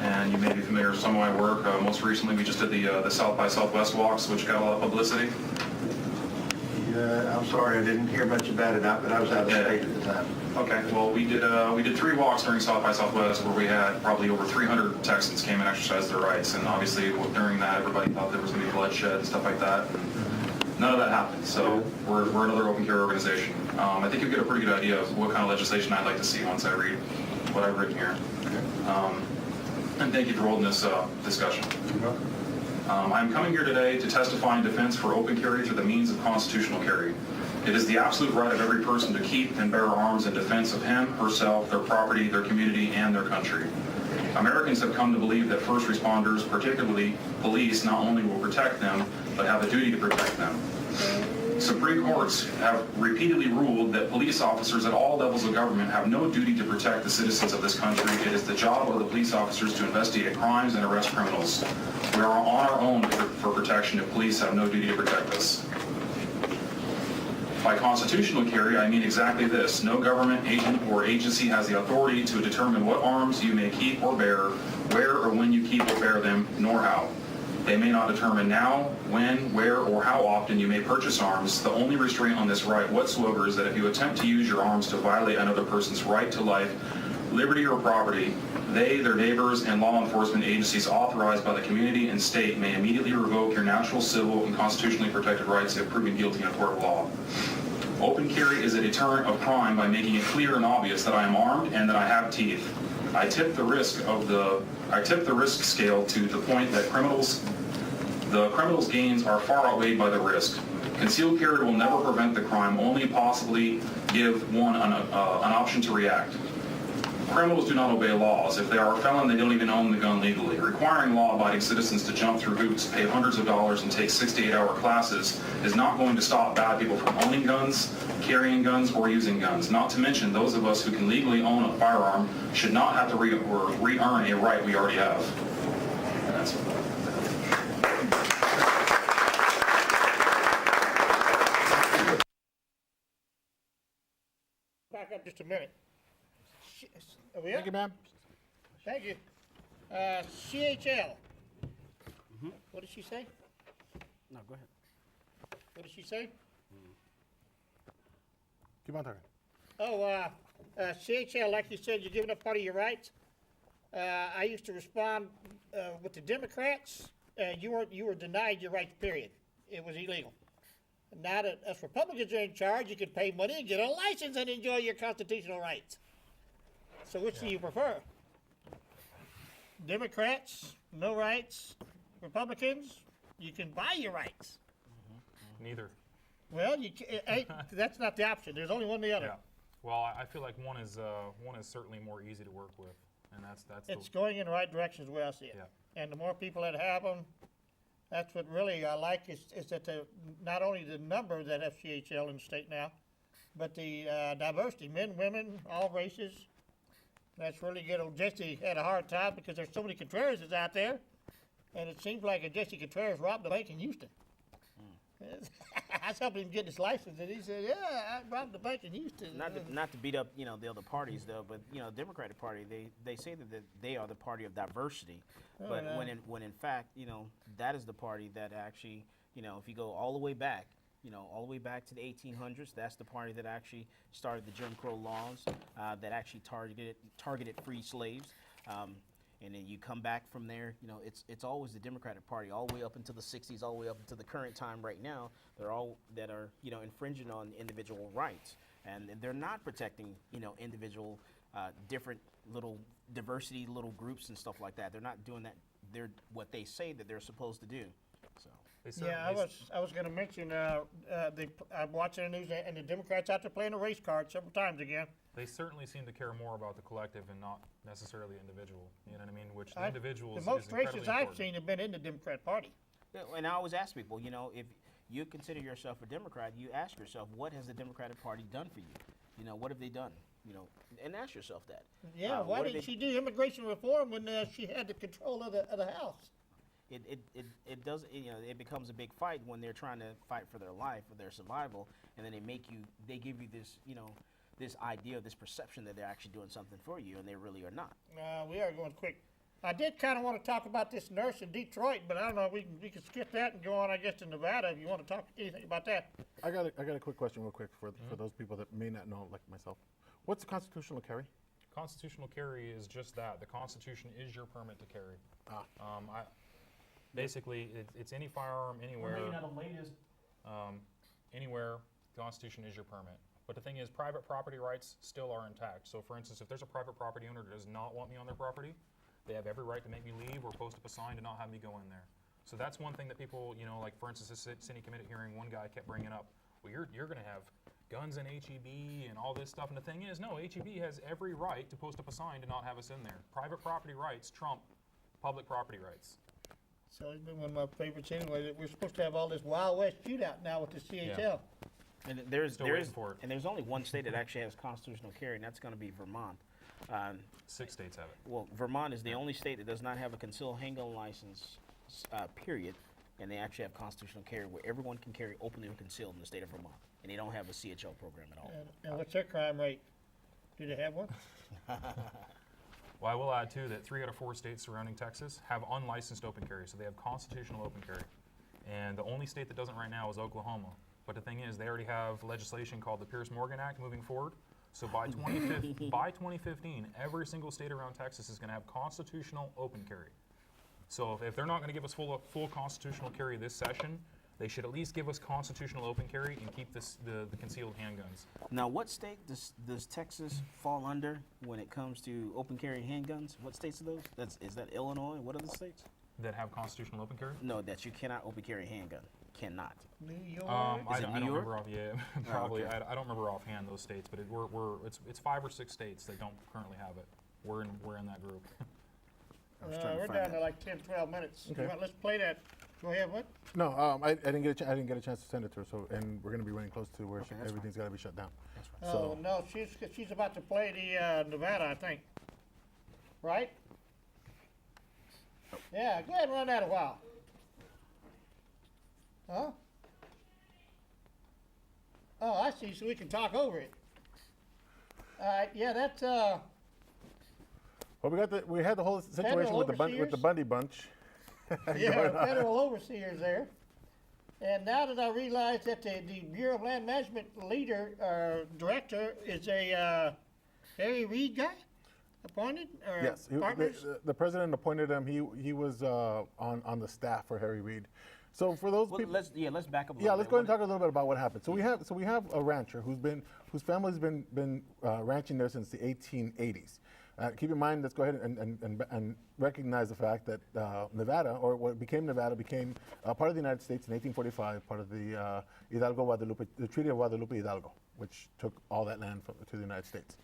And you may be familiar with some of my work. Most recently, we just did the South by Southwest walks, which got a lot of publicity. Yeah, I'm sorry, I didn't hear much about it, but I was out of state at the time. Okay, well, we did 3 walks during South by Southwest where we had probably over 300 Texans came and exercised their rights, and obviously during that everybody thought there was going to be bloodshed and stuff like that. And none of that happened, so we're another open carry organization. I think you get a pretty good idea of what kind of legislation I'd like to see once I read what I've written here. And thank you for holding this discussion. I'm coming here today to testify in defense for open carry through the means of constitutional carry. It is the absolute right of every person to keep and bear arms in defense of him, herself, their property, their community, and their country. Americans have come to believe that first responders, particularly police, not only will protect them, but have a duty to protect them. Supreme Courts have repeatedly ruled that police officers at all levels of government have no duty to protect the citizens of this country. It is the job of the police officers to investigate crimes and arrest criminals. We are on our own for protection if police have no duty to protect us. By constitutional carry, I mean exactly this. No government agent or agency has the authority to determine what arms you may keep or bear, where or when you keep or bear them, nor how. They may not determine now, when, where, or how often you may purchase arms. The only restraint on this right whatsoever is that if you attempt to use your arms to violate another person's right to life, liberty, or property, they, their neighbors, and law enforcement agencies authorized by the community and state may immediately revoke your natural, civil, and constitutionally protected rights if proven guilty in a court of law. Open carry is a deterrent of crime by making it clear and obvious that I am armed and that I have teeth. I tip the risk scale to the point that the criminal's gains are far outweighed by the risk. Concealed carry will never prevent the crime, only possibly give one an option to react. Criminals do not obey laws. If they are a felon, they don't even own the gun legally. Requiring law-abiding citizens to jump through hoops, pay hundreds of dollars, and take 6 to 8 hour classes is not going to stop bad people from owning guns, carrying guns, or using guns. Not to mention, those of us who can legally own a firearm should not have to re-earn a right we already have. And that's Back up just a minute. Are we Thank up? you, ma'am. Thank you. CHL. What did she say? No, go ahead. What did she say? Keep on talking. Oh, CHL, like you said, you're giving up part of your rights. I used to respond with the Democrats. You were denied your rights, period. It was illegal. Now that us Republicans are in charge, you can pay money and get a license and enjoy your constitutional rights. So which do you prefer? Democrats, no rights. Republicans, you can buy your rights. Neither. Well, that's not the option. There's only one or the other. Yeah. Well, I feel like one is certainly more easy to work with, and that's It's going in the right direction as well, I see it. Yeah. And the more people that have them, that's what really I like is that not only the number that FCHL in the state now, but the diversity, men, women, all races. That's really good. Old Jesse had a hard time because there's so many Contreras out there, and it seems like a Jesse Contreras robbed a bank in Houston. I was helping him get his license, and he said, "Yeah, I robbed the bank in Houston." Not to beat up, the other parties though, but the Democratic Party, they say that they are the party of diversity, but yeah. when in fact, that is the party that actually, if you go all the way back, all the way back to the 1800s, that's the party that actually started the Jim Crow laws, that actually targeted free slaves. And then you come back from there, it's always the Democratic Party, all the way up until the 60s, all the way up until the current time right now. They're all that are, infringing on individual rights. And they're not protecting, individual, different little diversity, little groups and stuff like that. They're not doing that. They're what they say that they're supposed to do. So. Yeah, I was going to mention, I'm watching the news, and the Democrats out there playing the race card several times again. They certainly seem to care more about the collective and not necessarily individual. You know what I mean? Which the individual The is most incredibly races I've important. seen have been in the Democrat Party. Yeah, and I always ask people, if you consider yourself a Democrat, you ask yourself, what has the Democratic Party done for you? What have they done? And ask yourself that. Yeah, why what have didn't they- she do immigration reform when she had the control of the House? It does, it becomes a big fight when they're trying to fight for their life, for their survival, and then they give you this, this idea, this perception that they're actually doing something for you, and they really are not. We are going quick. I did kind of want to talk about this nurse in Detroit, but I don't know, we can skip that and go on, I guess, to Nevada if you want to talk anything about that. I got a quick question real quick for those people that may not know, like myself. What's the constitutional carry? Constitutional carry is just that. The Constitution is your permit to carry. Ah. Basically, it's any firearm anywhere. Anywhere, the Constitution is your permit. But the thing is, private property rights still are intact. So, for instance, if there's a private property owner that does not want me on their property, they have every right to make me leave or post up a sign to not have me go in there. So that's one thing that people, like for instance, this city committee hearing, one guy kept bringing up, well, you're going to have guns in HEB and all this stuff. And the thing is, no, HEB has every right to post up a sign to not have us in there. Private property rights trump public property rights. So it's been one of my favorites anyway, that we're supposed to have all this Wild West shootout now with the CHL. And there's Still waiting for it. and there's only one state that actually has constitutional carry, and that's going to be Vermont. 6 states have it. Well, Vermont is the only state that does not have a concealed handgun license, period, and they actually have constitutional carry where everyone can carry openly or concealed in the state of Vermont, and they don't have a CHL program at all. And what's their crime rate? Do they have one? Well, I will add too that 3 out of 4 states surrounding Texas have unlicensed open carry, so they have constitutional open carry. And the only state that doesn't right now is Oklahoma. But the thing is, they already have legislation called the Pierce-Morgan Act moving forward. So by 2015, every single state around Texas is going to have constitutional open carry. So if they're not going to give us full constitutional carry this session, they should at least give us constitutional open carry and keep the concealed handguns. Now, what state does Texas fall under when it comes to open carry handguns? What states are those? Is that Illinois? What other states? That have constitutional open carry? No, that you cannot open carry a handgun. Cannot. New York? I it don't New York? remember off. Yeah, probably. okay. I don't remember offhand those states, but it's 5 or 6 states that don't currently have it. We're in that group. I was trying to We're find down to that. like 10, 12 minutes. Okay. Let's play that. Go ahead, what? No, I didn't get I didn't get a chance to send it to her. So, and we're going to be running close to where Okay, that's everything's got to be shut down. That's right. Oh, So- no, she's about to play the Nevada, I think. Right? Yeah, go ahead and run that a while. Huh? Oh, I see, so we can talk over it. All right, yeah, that's, Well, we had the whole situation with the overseers? Bundy bunch. yeah, going on. federal overseers there. And now that I realize that the Bureau of Land Management leader, director, is a Harry Reid guy appointed? Or Yes, partners? the president appointed him. He was on the staff for Harry Reid. So for those Well, people, let's back up a little yeah, bit. let's go ahead and talk a little bit about what happened. So we have a rancher whose family's been ranching there since the 1880s. Keep in mind, let's go ahead and recognize the fact that Nevada, or what became Nevada, became part of the United States in 1845, part of the the Treaty of Guadalupe Hidalgo, which took all that land to the United States.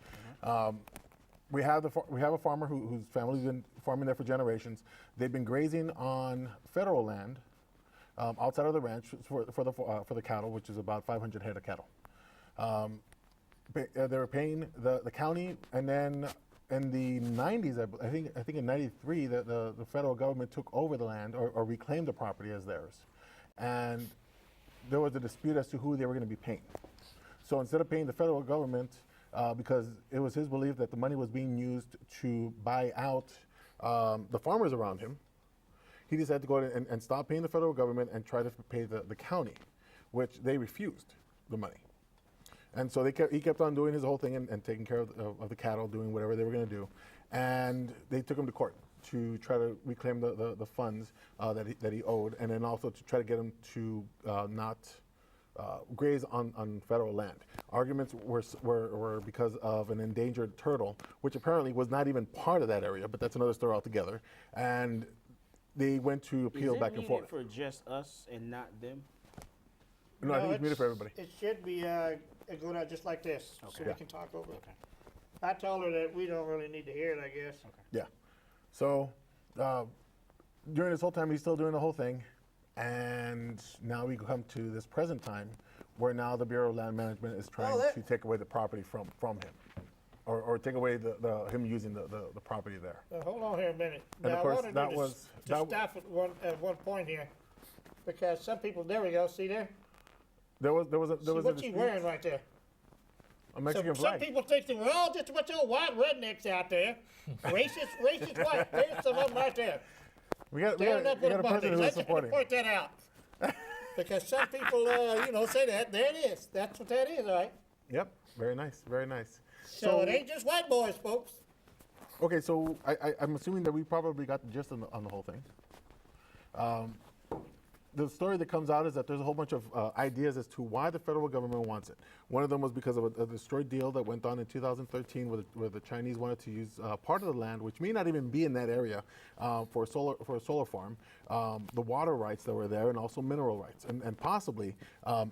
We have a farmer whose family's been farming there for generations. They've been grazing on federal land outside of the ranch for the cattle, which is about 500 head of cattle. They were paying the county, and then in the 90s, I think in 93, the federal government took over the land or reclaimed the property as theirs, and there was a dispute as to who they were going to be paying. So instead of paying the federal government, because it was his belief that the money was being used to buy out the farmers around him, he decided to go ahead and stop paying the federal government and try to pay the county, which they refused the money. And so he kept on doing his whole thing and taking care of the cattle, doing whatever they were going to do. And they took him to court to try to reclaim the funds that he owed, and then also to try to get him to not graze on federal land. Arguments were because of an endangered turtle, which apparently was not even part of that area, but that's another story altogether. And they went to appeal Is it back and forth. muted for just us and not them? No, I think it's muted for everybody. It should be going out just like this, so we Yeah. can talk over it. I told her that we don't really need to hear it, I guess. Yeah. So during this whole time, he's still doing the whole thing. And now we come to this present time where now the Bureau of Land Management is trying to take away the property from him. Or take away him using the property there. Now, hold on here a minute. And Now, of course, I wanted that you was- to that- stop at one point here, because some people, there we go, see there? There was a See what you dispute, wearing right there? a Mexican Some flag. people think that we're all just a bunch of old white rednecks out there. Racist white. There's some of them right there. We got Tearing up with a the person Mondays. who I is just want to supporting. point that out. Because some people, say that. There it is. That's what that is, all right? Yep, very nice, very nice. So it ain't just white boys, folks. Okay, so I'm assuming that we probably got the gist on the whole thing. The story that comes out is that there's a whole bunch of ideas as to why the federal government wants it. One of them was because of a destroyed deal that went on in 2013 where the Chinese wanted to use part of the land, which may not even be in that area, for a solar farm, the water rights that were there, and also mineral rights, and possibly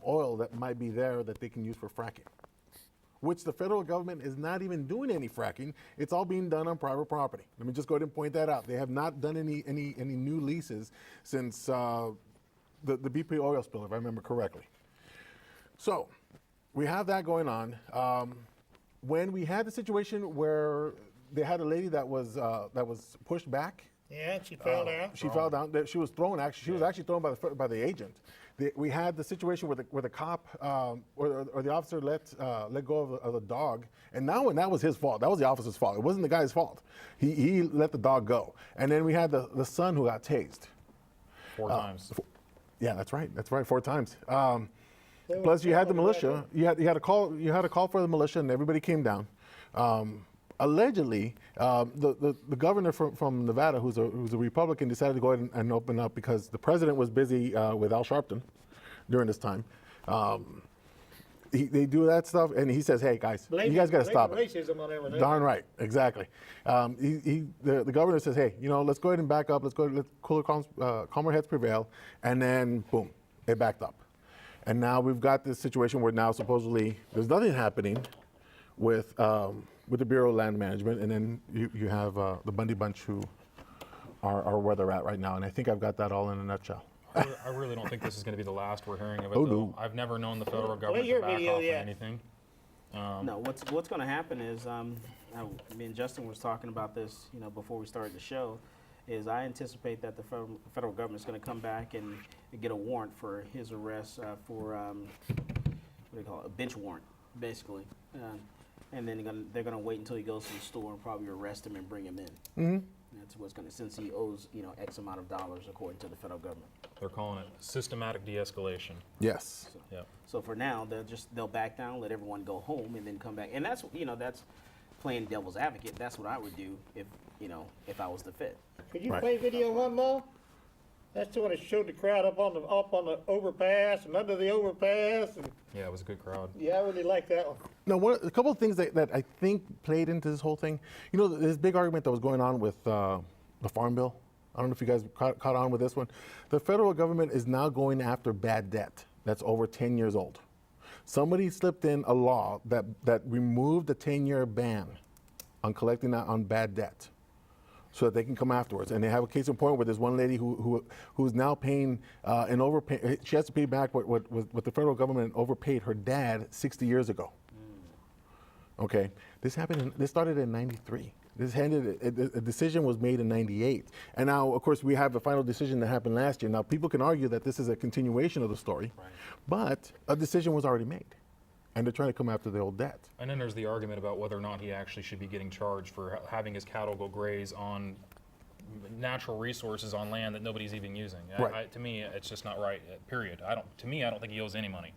oil that might be there that they can use for fracking, which the federal government is not even doing any fracking. It's all being done on private property. Let me just go ahead and point that out. They have not done any new leases since the BP oil spill, if I remember correctly. So we have that going on. When we had the situation where they had a lady that was pushed back. Yeah, she fell down. She fell down. She was thrown. Actually, she was actually thrown by the agent. We had the situation where the cop or the officer let go of the dog, and now that was his fault. That was the officer's fault. It wasn't the guy's fault. He let the dog go, and then we had the son who got tased. 4 times. Yeah, that's right. 4 times. Plus, you had the militia. You had a call for the militia, and everybody came down. Allegedly, the governor from Nevada, who's a Republican, decided to go ahead and open up because the president was busy with Al Sharpton during this time. They do that stuff, and he says, "Hey guys, you guys got to stop it." Racism on everything. Darn right, exactly. The governor says, "Hey, let's go ahead and back up. Let calmer heads prevail," and then boom, it backed up. And now we've got this situation where now supposedly there's nothing happening with the Bureau of Land Management, and then you have the Bundy Bunch who are where they're at right now. And I think I've got that all in a nutshell. I really don't think this is going to be the last we're hearing of it, Oh, though. no. I've never known the federal government your to back video off on yet. anything. No, what's going to happen is, me and Justin was talking about this, before we started the show, is I anticipate that the federal government is going to come back and get a warrant for his arrest for what do you call it, a bench warrant, basically, and then they're going to wait until he goes to the store and probably arrest him and bring him in. Mm-hmm. That's what's going to, since he owes X amount of dollars according to the federal government. They're calling it systematic de-escalation. Yes. Yeah. So for now, they'll back down, let everyone go home, and then come back. And that's that's playing devil's advocate. That's what I would do if I was the Fed. Could you Right. play video one more? That's the one that showed the crowd up on the overpass and under the overpass. And Yeah, it was a good crowd. yeah, I really like that one. Now, a couple of things that I think played into this whole thing. This big argument that was going on with the Farm Bill. I don't know if you guys caught on with this one. The federal government is now going after bad debt that's over 10 years old. Somebody slipped in a law that removed the 10-year ban on collecting that on bad debt, so that they can come afterwards. And they have a case in point where there's one lady who's now paying an overpay. She has to pay back what the federal government overpaid her dad 60 years ago. Okay, this started in '93. A decision was made in '98, and now, of course, we have the final decision that happened last year. Now, people can argue that this is a continuation of the story, but a decision was already made, and they're trying to come after the old debt. And then there's the argument about whether or not he actually should be getting charged for having his cattle go graze on natural resources on land that nobody's even using. Right. To me, it's just not right. Period. I don't think he owes any money.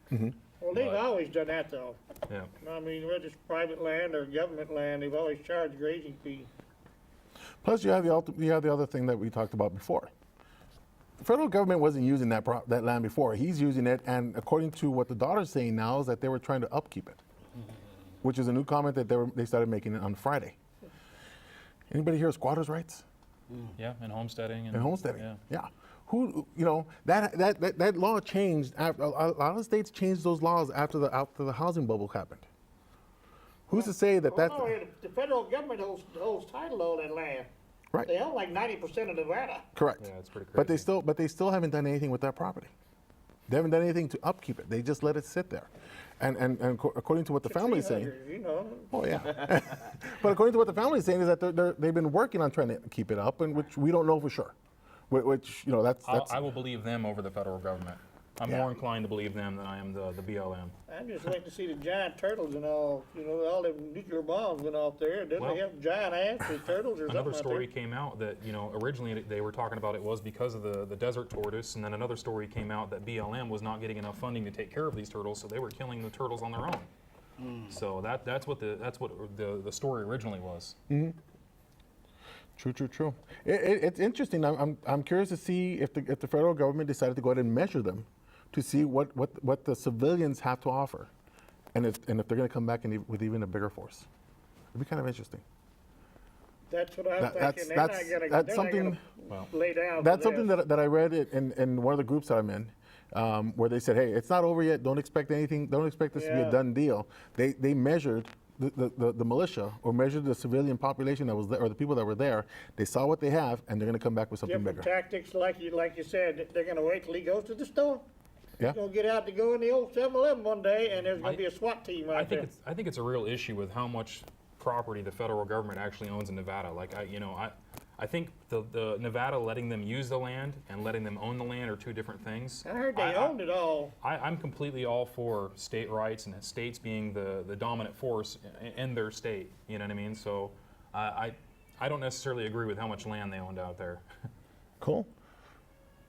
Well, they've But- always done that though. Yeah. I mean, whether it's private land or government land, they've always charged grazing fee. Plus, you have the other thing that we talked about before. The federal government wasn't using that land before. He's using it, and according to what the daughter's saying now, is that they were trying to upkeep it, which is a new comment that they started making on Friday. Anybody here squatters' rights? Yeah, and homesteading. And homesteading. Yeah. Yeah. Who, you know, that law changed. After, a lot of states changed those laws after the housing bubble happened. Who's to say that that's Well, no, the federal government holds title to all that land. right? They own like 90% of Nevada. Correct. Yeah, it's pretty crazy. But they still haven't done anything with that property. They haven't done anything to upkeep it. They just let it sit there. And according to what the family is saying, You know. oh yeah. But according to what the family is saying is that they've been working on trying to keep it up, and which we don't know for sure. Which you know that's I will believe them over the federal government. I'm Yeah. more inclined to believe them than I am the BLM. I'm just waiting to see the giant turtles and all. You know, all the nuclear bombs went off there. Didn't Well, they have giant ants or turtles or something Another out story there? came out that, you know, originally they were talking about it was because of the desert tortoise, and then another story came out that BLM was not getting enough funding to take care of these turtles, so they were killing the turtles on their own. So that's what the story originally was. true. It's interesting. I'm curious to see if the federal government decided to go ahead and measure them, to see what the civilians have to offer, and if they're going to come back with even a bigger force. It'd be kind of interesting. That's what I'm That's thinking. They're not that's gonna something. lay down. That's for something this. that I read in one of the groups that I'm in, where they said, "Hey, it's not over yet. Don't expect anything. Don't expect this to be a Yeah. done deal." They measured the militia, or measured the civilian population that was there, or the people that were there. They saw what they have, and they're going to come back with something Different bigger. tactics, like you said. They're going to wait till he goes to the store. Yeah. He's going to get out to go in the old 7-Eleven one day, and there's going to be a SWAT team right there. I think it's a real issue with how much property the federal government actually owns in Nevada. Like I think the Nevada letting them use the land and letting them own the land are two different things. I heard they owned it all. I'm completely all for state rights and states being the dominant force in their state. You know what I mean? So I don't necessarily agree with how much land they owned out there. Cool.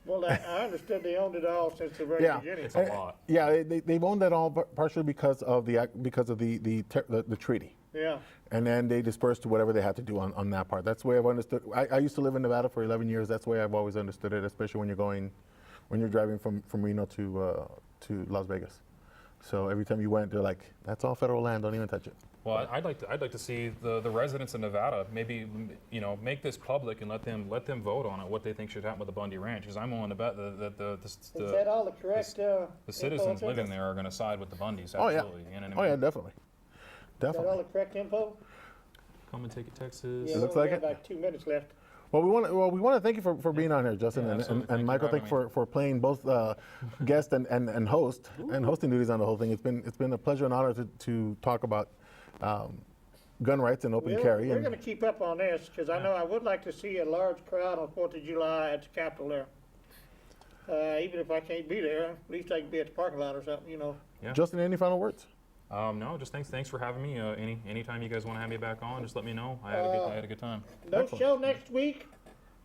Well, I understood they owned it all since the very Yeah. beginning. It's a lot. Yeah, they've owned that all, partially because of the treaty. Yeah. And then they dispersed to whatever they had to do on that part. That's the way I've understood. I used to live in Nevada for 11 years. That's the way I've always understood it, especially when you're driving from Reno to Las Vegas. So every time you went, they're like, "That's all federal land. Don't even touch it." Well, I'd like to see the residents of Nevada maybe make this public and let them vote on it, what they think should happen with the Bundy Ranch. Because I'm willing to bet that Is that all the correct? the citizens info? living there are going to side with the Bundys. Oh, yeah. Absolutely. You know what I mean? Oh yeah, definitely. Is that all Definitely. the correct info? Come and take it, Texas. Yeah, looks we like have it. about 2 minutes left. Well, we want to thank you for being on here, Justin, Yeah, absolutely. and Thank you Michael. for Thank you having for playing both guest and host and hosting duties on the whole thing. It's been a pleasure and honor to talk about gun rights and open carry. We're And going to keep up on this because I know I would like to see a large crowd on 4th of July at the Capitol there. Even if I can't be there, at least I can be at the parking lot or something, you know. Yeah. Justin, any final words? No, just thanks for having me. Anytime you guys want to have me back on, just let me know. I had a good time. No Excellent. show next week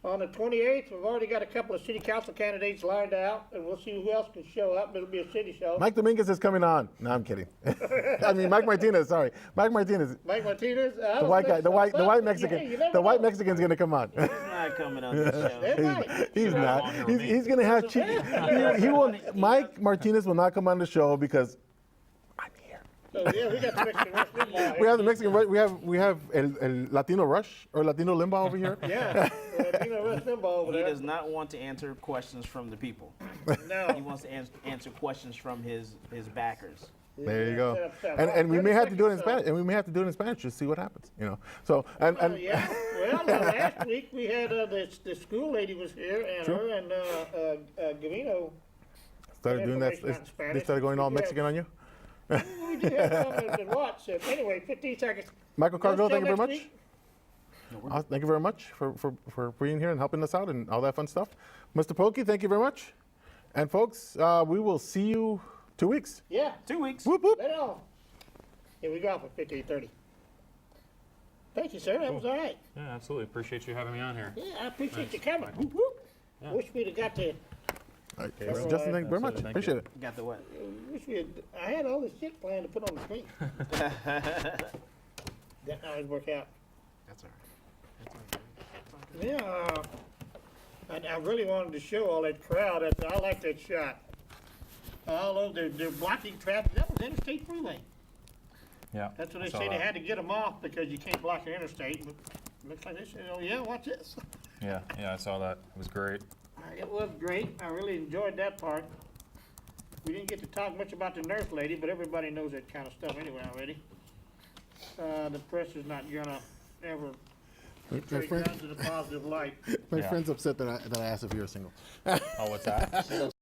on the 28th. We've already got a couple of city council candidates lined out, and we'll see who else can show up. It'll be a city show. Mike Dominguez is coming on. No, I'm kidding. I mean, Mike Martinez. Sorry, Mike Martinez, Mike Martinez, the white guy, the white Mexican, Hey, you never the white know. Mexican's gonna come on. He's not coming on this show. They might. He's have not. him on here with He's gonna have cheap. He will. Mike Martinez will not come on the show because I'm here. So yeah, we got the Mexican wrestling ball We have the Mexican. We have el Latino Rush or Latino Limbaugh over here. Yeah, wrestling ball over He there. does not want to answer questions from the people. He No. wants to answer questions from his backers. There you go. And we may have to do it in Spanish. And we may have to do it in Spanish to see what happens. You know. So and Yeah. Well, last week we had the school lady was here, and Sure. her and Gavino. started doing that. information in Spanish. They started going all Yeah. Mexican on you. We do have some to watch. So anyway, 15 seconds. Michael Cargill, No show thank you very next much. week? Thank you very much for being here and helping us out and all that fun stuff. Mr. Pokey, thank you very much. And folks, we will see you 2 weeks. Yeah. 2 weeks. Whoop whoop. Right on. Here we go for 15:30. Thank you, sir. That was all right. Yeah, absolutely. Appreciate you having me on here. Yeah, I appreciate you coming. Whoop, whoop. Wish we'd have got to. All right, All Justin, thank you very much. Absolutely, thank Appreciate you. it. Got the what? Wish we had. I had all this shit planned to put on the screen. That always work out. That's all right. Yeah. I really wanted to show all that crowd. I like that shot. Although they're blocking traffic. That was Interstate Freeway. Yeah. That's what they I saw say. They that. had to get them off because you can't block the interstate. But looks like they said, oh yeah, watch this. Yeah, I saw that. It was great. It was great. I really enjoyed that part. We didn't get to talk much about the nurse lady, but everybody knows that kind of stuff anyway already. The press is not gonna ever My portray friend, guns in a positive light. my Yeah. friend's upset that I asked if you were single. Oh, what's that?